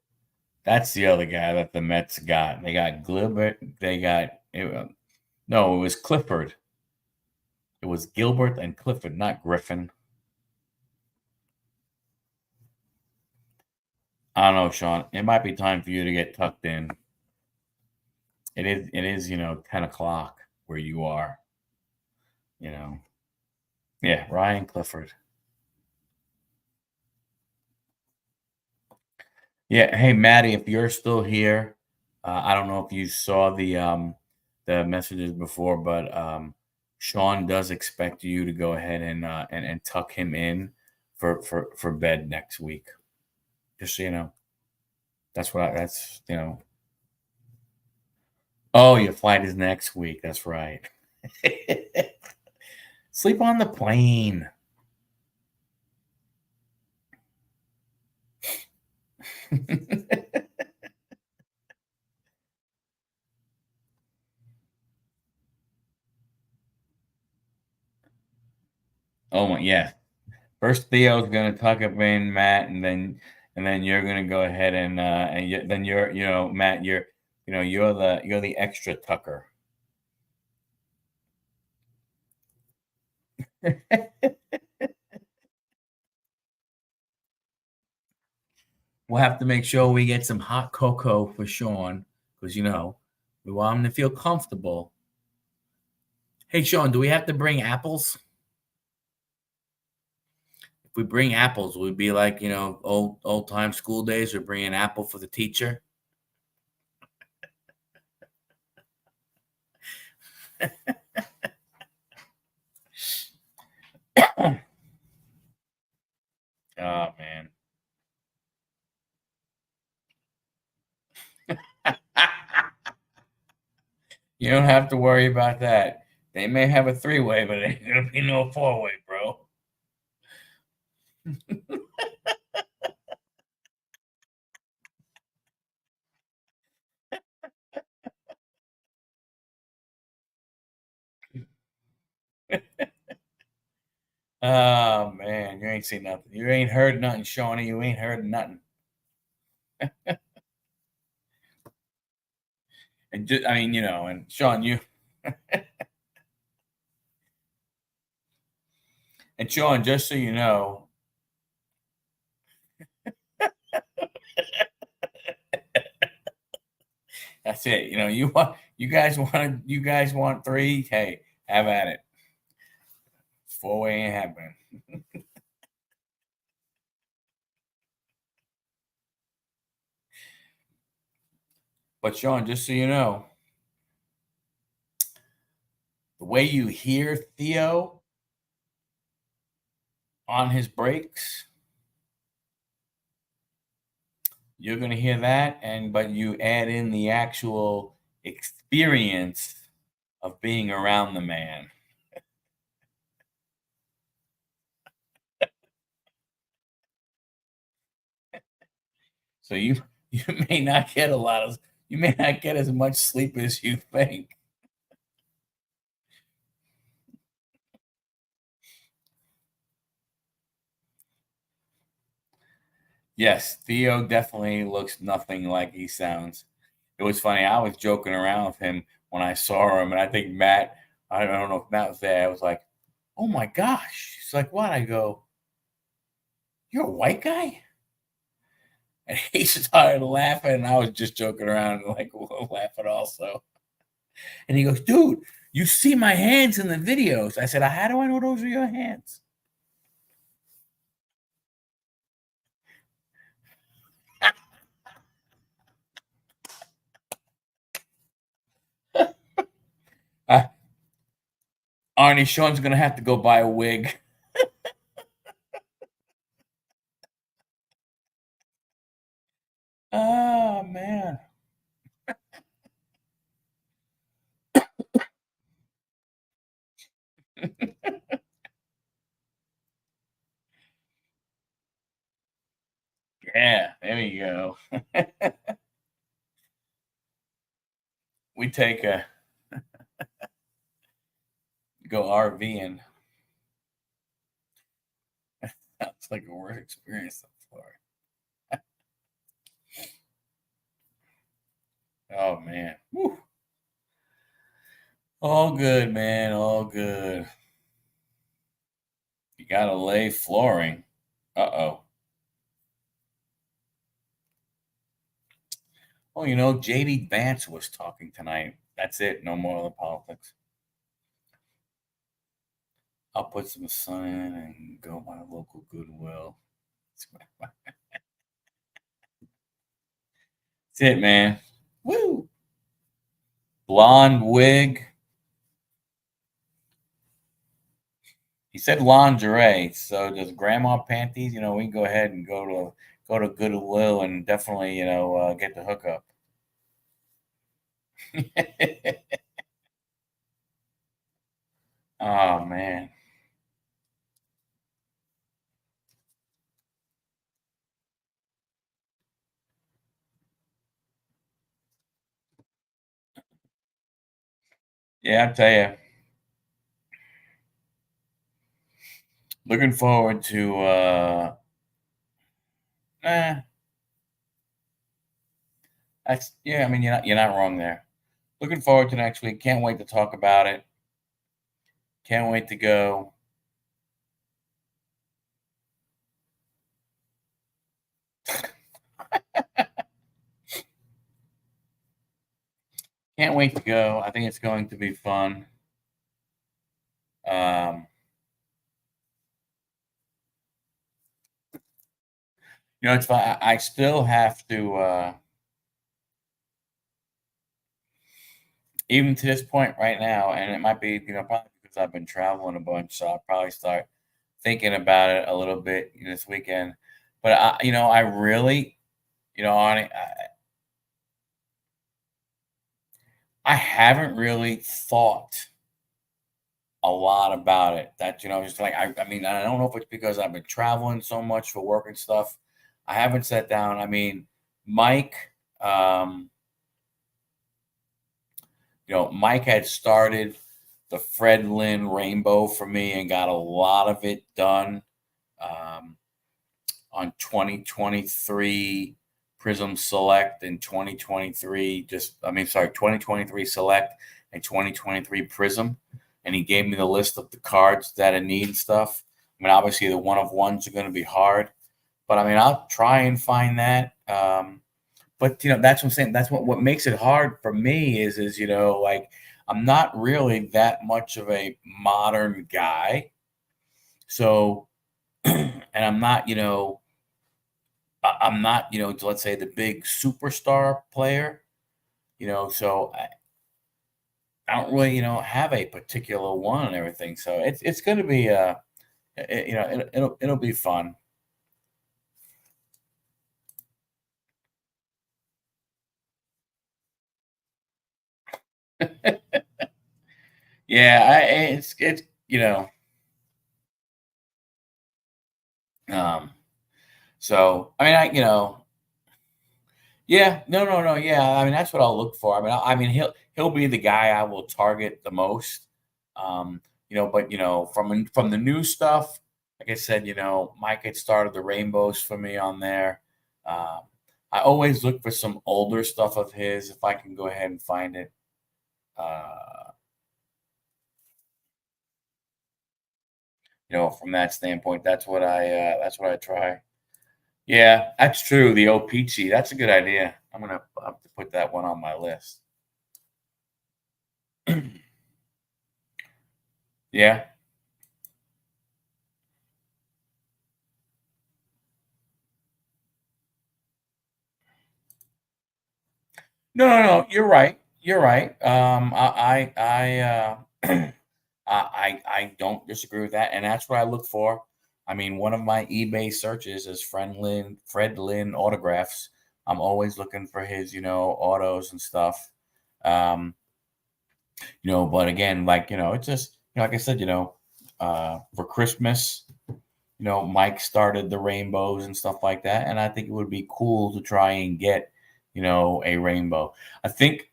That's the other guy that the Mets got. They got Gilbert. No, it was Clifford. It was Gilbert and Clifford, not Griffin. I don't know, Sean. It might be time for you to get tucked in. It is, 10 o'clock where you are. Yeah, Ryan Clifford. Yeah, hey Maddie, if you're still here, I don't know if you saw the messages before, but Sean does expect you to go ahead and tuck him in for bed next week. Just so you know, that's. Oh, your flight is next week. That's right. Sleep on the plane. Oh my, yeah. First Theo's gonna tuck up in Matt, and then you're gonna go ahead and then you're Matt, you're the extra tucker. We'll have to make sure we get some hot cocoa for Sean because we want him to feel comfortable. Hey Sean, do we have to bring apples? If we bring apples, would it be like old time school days? Or bring an apple for the teacher? Oh man. You don't have to worry about that. They may have a 3-way, but it ain't gonna be no 4-way, bro. Oh man, you ain't seen nothing. You ain't heard nothing, Shawnee. You ain't heard nothing. And just, and Sean, And Sean, just so you know, that's it. You know, you guys want three. Hey, have at it. Four-way ain't happening. But Sean, just so you know, the way you hear Theo on his breaks, you're gonna hear that, but you add in the actual experience of being around the man. So you may not get you may not get as much sleep as you think. Yes, Theo definitely looks nothing like he sounds. It was funny. I was joking around with him when I saw him, and I think Matt, I don't know if Matt was there. I was like, "Oh my gosh!" He's like, "What?" I go, "You're a white guy?" And he started laughing, and I was just joking around, like laughing also. And he goes, "Dude, you see my hands in the videos?" I said, "How do I know those are your hands?" Uh, Arnie, Sean's gonna have to go buy a wig. Oh man. Yeah, there you go. We take a go RVing. That's like a worse experience so far. Oh man. Woo. All good, man. All good. You gotta lay flooring. Uh-oh. Oh, you know, JD Vance was talking tonight. That's it. No more other politics. I'll put some sun in and go my local Goodwill. That's it, man. Woo! Blonde wig. He said lingerie, so does grandma panties? You know, we can go ahead and go to Goodwill and definitely get the hookup. Oh man, yeah, I tell you, looking forward to. Eh, that's yeah. I mean, you're not wrong there. Looking forward to next week. Can't wait to talk about it. Can't wait to go. Can't wait to go. I think it's going to be fun. Um, it's fun. I still have to. Even to this point right now, and it might be, probably because I've been traveling a bunch, so I'll probably start thinking about it a little bit this weekend. But I really, Arnie, I haven't really thought a lot about it. That just like I mean, I don't know if it's because I've been traveling so much for work and stuff. I haven't sat down. I mean, Mike, um, Mike had started the Fred Lynn Rainbow for me and got a lot of it done um, on 2023 Prism Select and 2023 2023 Select and 2023 Prism. And he gave me the list of the cards that I need and stuff. I mean, obviously the one of ones are going to be hard, but I mean, I'll try and find that. But that's what I'm saying. That's what makes it hard for me is like I'm not really that much of a modern guy. So, and I'm not, let's say the big superstar player, so I don't really, have a particular one and everything. So it's going to be, it'll be fun. Yeah, it's um, so I mean, yeah, no, no, no, yeah. I mean, that's what I'll look for. I mean, he'll be the guy I will target the most. Um, but from the new stuff, like I said, Mike had started the rainbows for me on there. Um, I always look for some older stuff of his if I can go ahead and find it. Uh, from that standpoint, that's what I try. Yeah, that's true. The O-Pee-Chee, that's a good idea. I'm gonna have to put that one on my list. Yeah. No, no, no. You're right. You're right. I don't disagree with that, and that's what I look for. I mean, one of my eBay searches is Fred Lynn autographs. I'm always looking for his, autos and stuff. Um, but again, like, it's just, like I said, for Christmas, Mike started the rainbows and stuff like that, and I think it would be cool to try and get, a rainbow. I think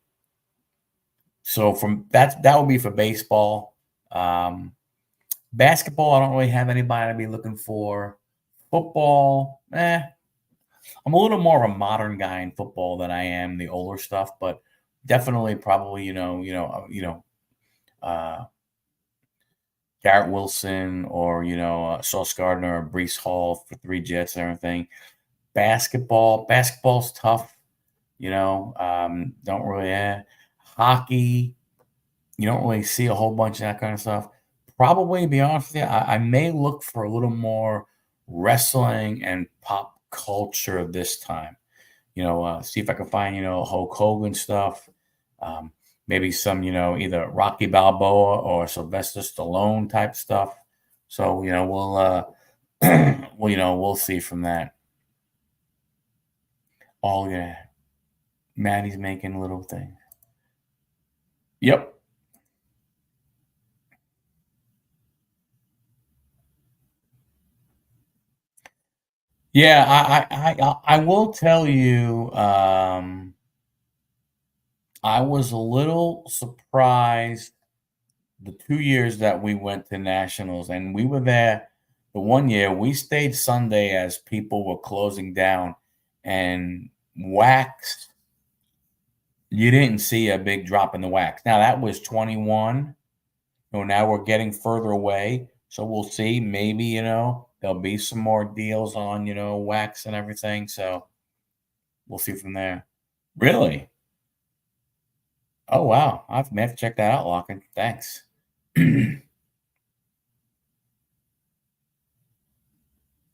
so. From that would be for baseball. Basketball, I don't really have anybody to be looking for. Football, I'm a little more of a modern guy in football than I am the older stuff, but definitely probably uh, Garrett Wilson or Sauce Gardner or Brees Hall for three Jets and everything. Basketball's tough. Don't really. Hockey, you don't really see a whole bunch of that kind of stuff. Probably, to be honest with you, I may look for a little more wrestling and pop culture this time. See if I can find, Hulk Hogan stuff. Um, Maybe some, either Rocky Balboa or Sylvester Stallone type stuff. So, we'll see from that. Oh, yeah. Maddie's making little things. Yep. Yeah, I will tell you, I was a little surprised the 2 years that we went to nationals, and we were there the one year, we stayed Sunday as people were closing down, and wax, you didn't see a big drop in the wax. Now, that was 21. Now we're getting further away, so we'll see. Maybe, there'll be some more deals on, wax and everything, so we'll see from there. Really? Oh, wow. I may have to check that out, Lockin. Thanks.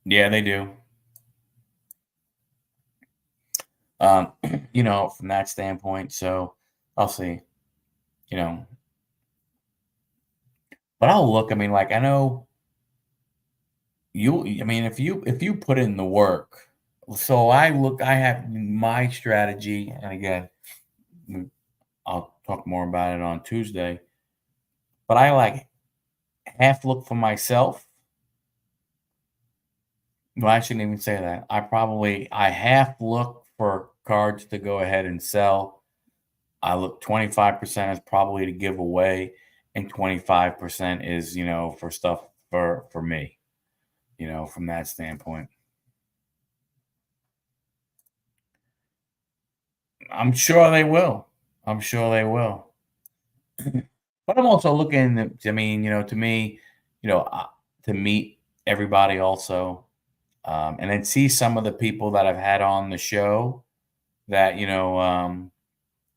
Yeah, they do. Um, from that standpoint, so I'll see, you know, but I'll look. I mean, like, I know I mean, if you put in the work, so I have my strategy, and again, I'll talk more about it on Tuesday, but I like half look for myself. Well, I shouldn't even say that. I half look for cards to go ahead and sell. I look 25% is probably to give away, and 25% is, for stuff for me, from that standpoint. I'm sure they will. I'm sure they will. But I'm also looking, I mean, to me, to meet. everybody also, and then see some of the people that I've had on the show that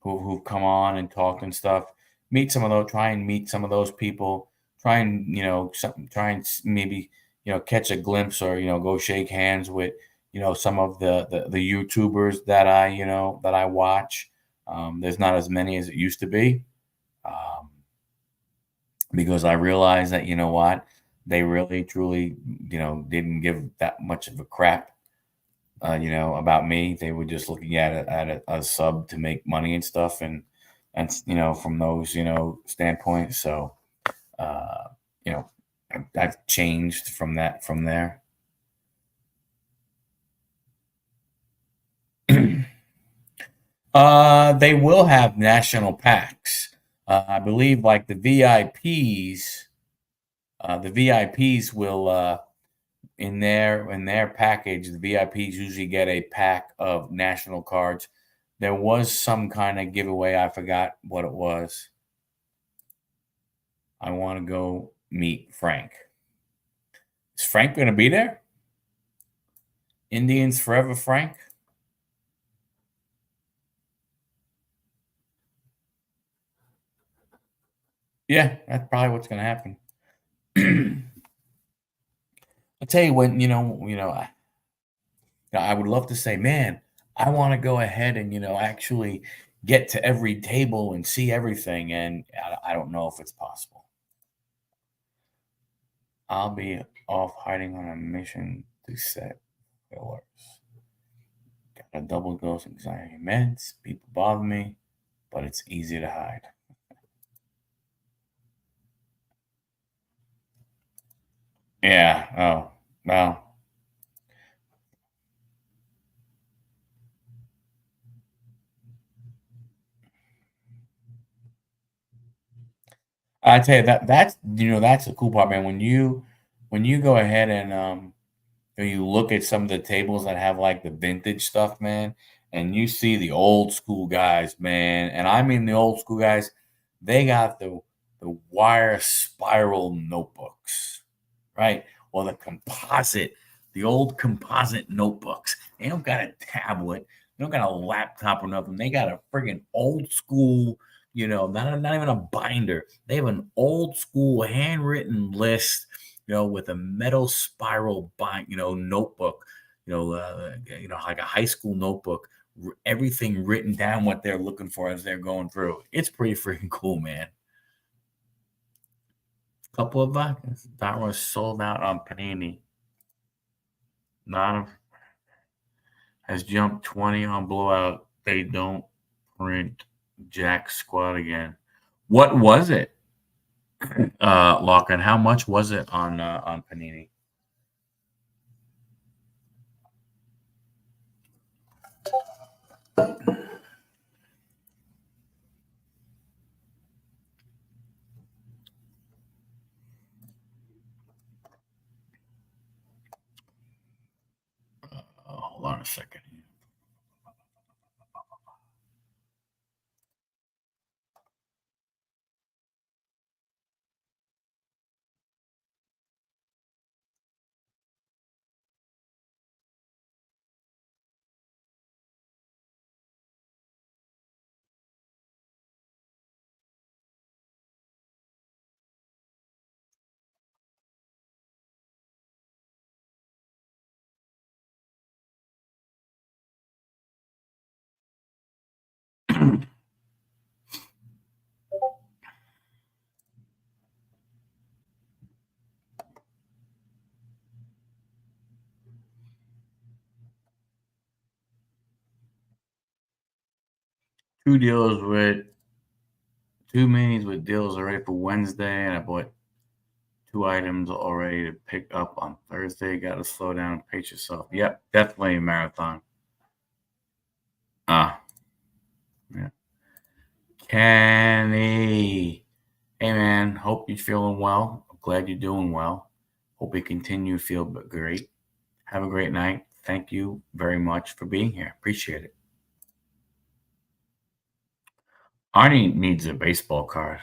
who've come on and talked and stuff. Meet some of those. Try and meet some of those people. Try and try and maybe catch a glimpse or go shake hands with some of the YouTubers that I watch. There's not as many as it used to be, um, because I realized that what, they really truly didn't give that much of a crap about me. They were just looking at it at a sub to make money and stuff, and from those standpoints. So uh, you know, I've changed from that from there. They will have national packs. I believe like the VIPs will in their package, the VIPs usually get a pack of national cards. There was some kind of giveaway. I forgot what it was. I want to go meet Frank. Is Frank going to be there? Indians forever, Frank? Yeah, that's probably what's going to happen. I'll tell you when, I would love to say, man, I want to go ahead and, actually get to every table and see everything. And I don't know if it's possible. I'll be off hiding on a mission to set fillers. Got a double dose anxiety meds. People bother me, but it's easy to hide. Yeah. Oh, well. I tell you that's the cool part, man. When you go ahead and you look at some of the tables that have like the vintage stuff, man, and you see the old school guys, man, and I mean the old school guys, they got the wire spiral notebooks, right? Well, the old composite notebooks. They don't got a tablet, they don't got a laptop or nothing. They got a friggin' old school, not even a binder. They have an old school handwritten list, with a metal spiral notebook, like a high school notebook, everything written down what they're looking for as they're going through. It's pretty freaking cool, man. Couple of vodkas that was sold out on Panini. Not has jumped 20 on blowout. They don't print Jack Squad again. What was it, Lachlan? How much was it on Panini? Hold on a second. 2 deals with 2 minis with deals already for Wednesday, and I bought 2 items already to pick up on Thursday. Got to slow down and pace yourself. Yep, definitely a marathon. Ah, yeah. Kenny. Hey, man. Hope you're feeling well. I'm glad you're doing well. Hope you continue to feel great. Have a great night. Thank you very much for being here. Appreciate it. Arnie needs a baseball card.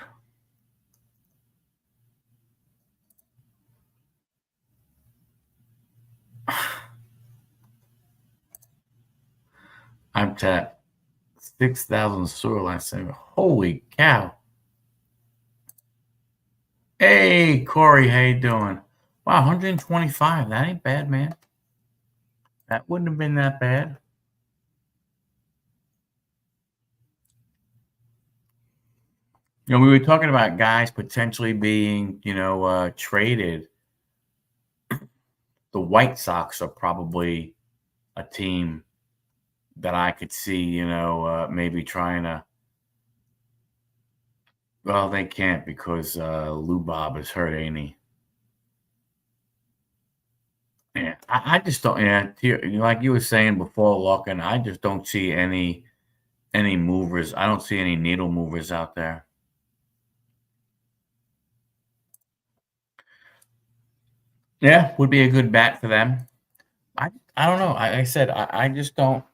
I'm at 6,000 sewer lines. Holy cow. Hey, Corey, how you doing? Wow, 125. That ain't bad, man. That wouldn't have been that bad. You know, we were talking about guys potentially being, traded. The White Sox are probably a team that I could see, maybe trying to. Well, they can't because Lou Bob is hurt, ain't he? Yeah, I just don't. Yeah, like you were saying before, Locke, I just don't see any movers. I don't see any needle movers out there. Yeah, would be a good bat for them. I don't know. I said I just don't.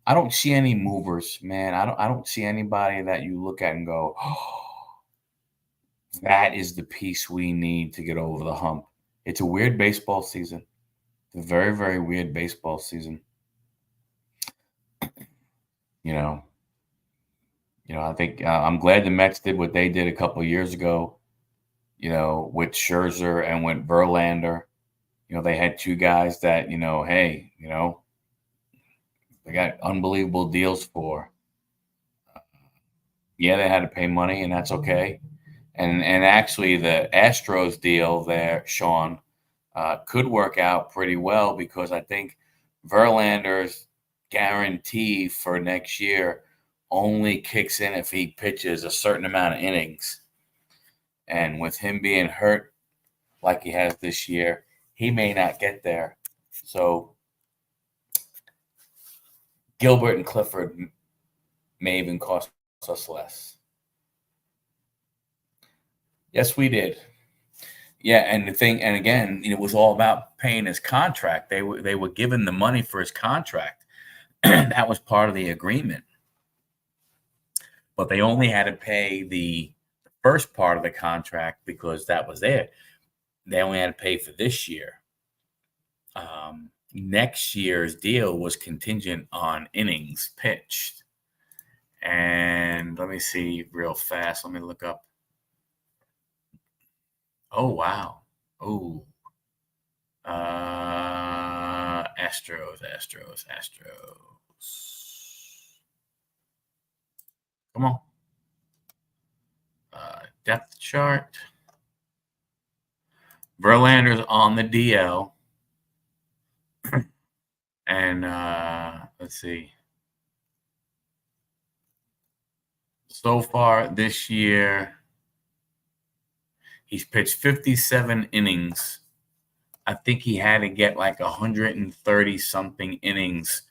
I don't see any movers, man. I don't see anybody that you look at and go, oh, that is the piece we need to get over the hump. It's a weird baseball season. It's a very, very weird baseball season. You know, I think I'm glad the Mets did what they did a couple of years ago. With Scherzer and with Verlander. They had two guys that hey, they got unbelievable deals for. Yeah, they had to pay money, and that's okay. And actually, the Astros deal there, Sean, could work out pretty well because I think Verlander's guarantee for next year only kicks in if he pitches a certain amount of innings. And with him being hurt like he has this year, he may not get there. So Gilbert and Clifford may even cost us less. Yes, we did. Yeah, and the thing, and again, it was all about paying his contract. They were given the money for his contract. That was part of the agreement. But they only had to pay the first part of the contract because that was it. They only had to pay for this year. Next year's deal was contingent on innings pitched. And let me see real fast. Let me look up. Oh, wow. Oh, Astros. Come on. Depth chart. Verlander's on the DL. And let's see. So far this year, he's pitched 57 innings. I think he had to get like 130 something innings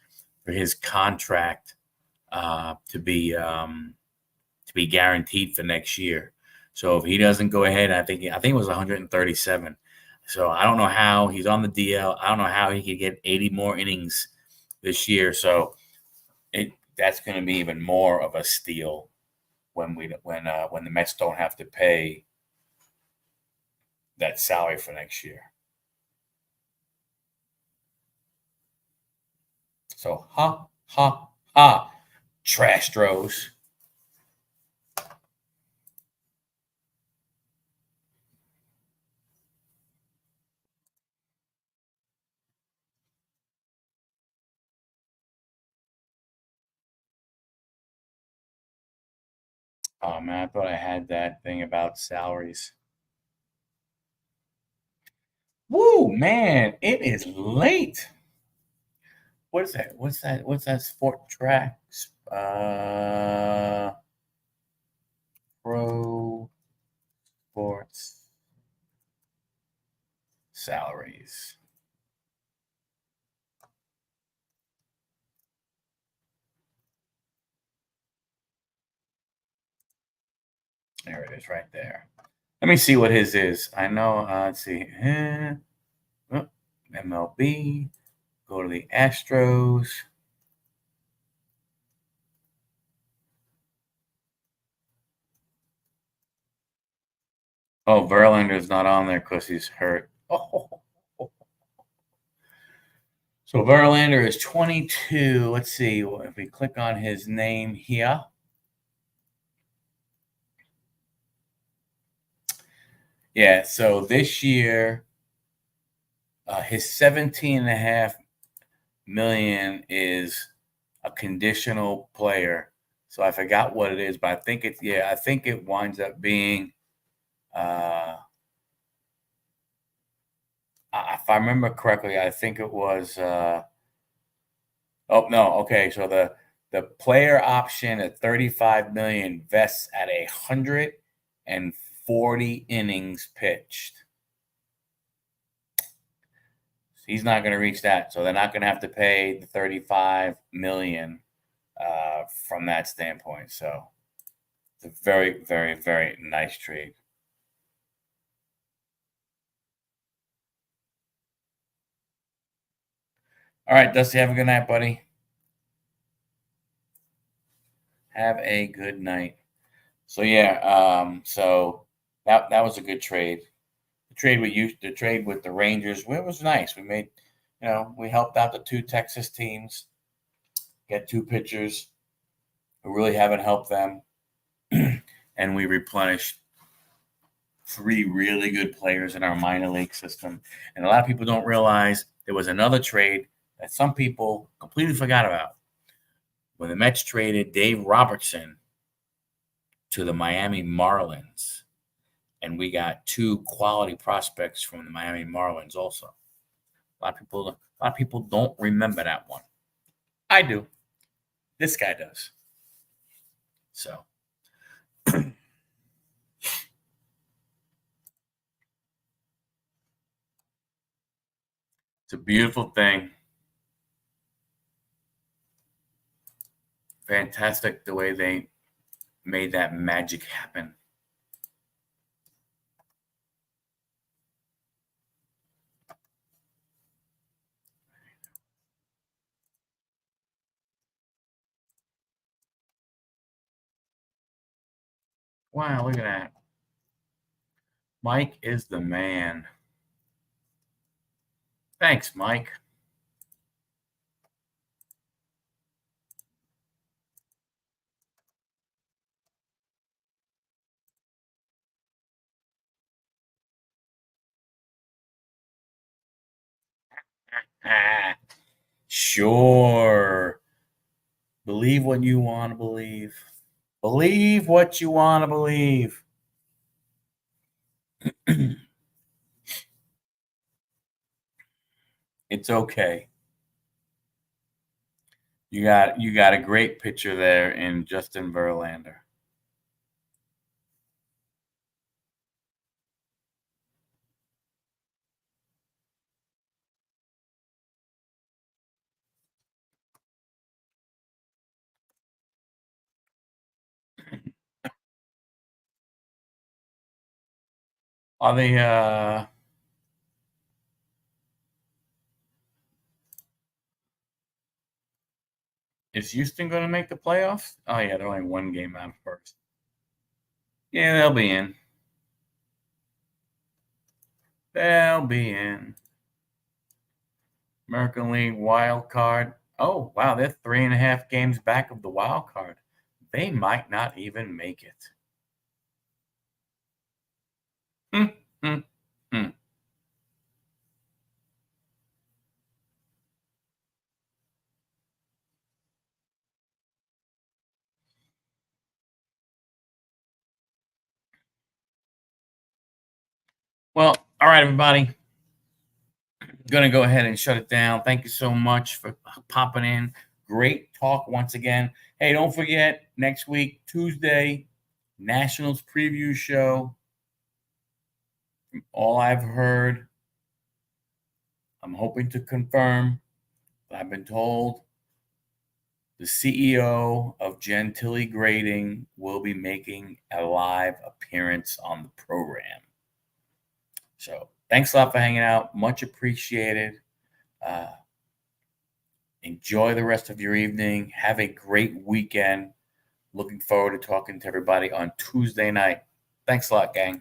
for his contract to be guaranteed for next year. So if he doesn't go ahead, I think it was 137. So I don't know how he's on the DL. I don't know how he could get 80 more innings this year. So that's going to be even more of a steal when the Mets don't have to pay that salary for next year. So trash throws. Oh man, I thought I had that thing about salaries. Woo, man, it is late. What is that? What's that sport tracks? Pro sports salaries. There it is, right there. Let me see what his is. I know. Let's see. MLB. Go to the Astros. Oh, Verlander's not on there because he's hurt. Oh. So Verlander is 22. Let's see if we click on his name here. Yeah, so this year, his 17.5 million is a conditional player. So I forgot what it is, but I think I think it winds up being if I remember correctly, I think it was oh no, okay, so the player option at 35 million vests at 140 innings pitched. He's not going to reach that, so they're not going to have to pay the 35 million from that standpoint. So it's a very, very, very nice trade. All right, Dusty, have a good night, buddy. Have a good night. So yeah, so that was a good trade. The trade with the Rangers, it was nice. We made, we helped out the two Texas teams get two pitchers who really haven't helped them, and we replenished three really good players in our minor league system. And a lot of people don't realize there was another trade that some people completely forgot about. When the Mets traded Dave Robertson to the Miami Marlins, and we got two quality prospects from the Miami Marlins also. A lot of people don't remember that one. I do. This guy does. So it's a beautiful thing. Fantastic the way they made that magic happen. Wow, look at that. Mike is the man. Thanks, Mike. Sure. Believe what you want to believe. Believe what you want to believe. It's okay. You got a great picture there in Justin Verlander. Are they is Houston going to make the playoffs? Oh yeah, they're only one game out first. Yeah, they'll be in. They'll be in. American League wild card. Oh wow, they're 3.5 games back of the wild card. They might not even make it. Hmm, hmm, hmm. Well, all right, everybody. Going to go ahead and shut it down. Thank you so much for popping in. Great talk once again. Hey, don't forget, next week, Tuesday, Nationals preview show. From all I've heard, I'm hoping to confirm, but I've been told the CEO of Gentile Grading will be making a live appearance on the program. So thanks a lot for hanging out. Much appreciated. Enjoy the rest of your evening. Have a great weekend. Looking forward to talking to everybody on Tuesday night. Thanks a lot, gang.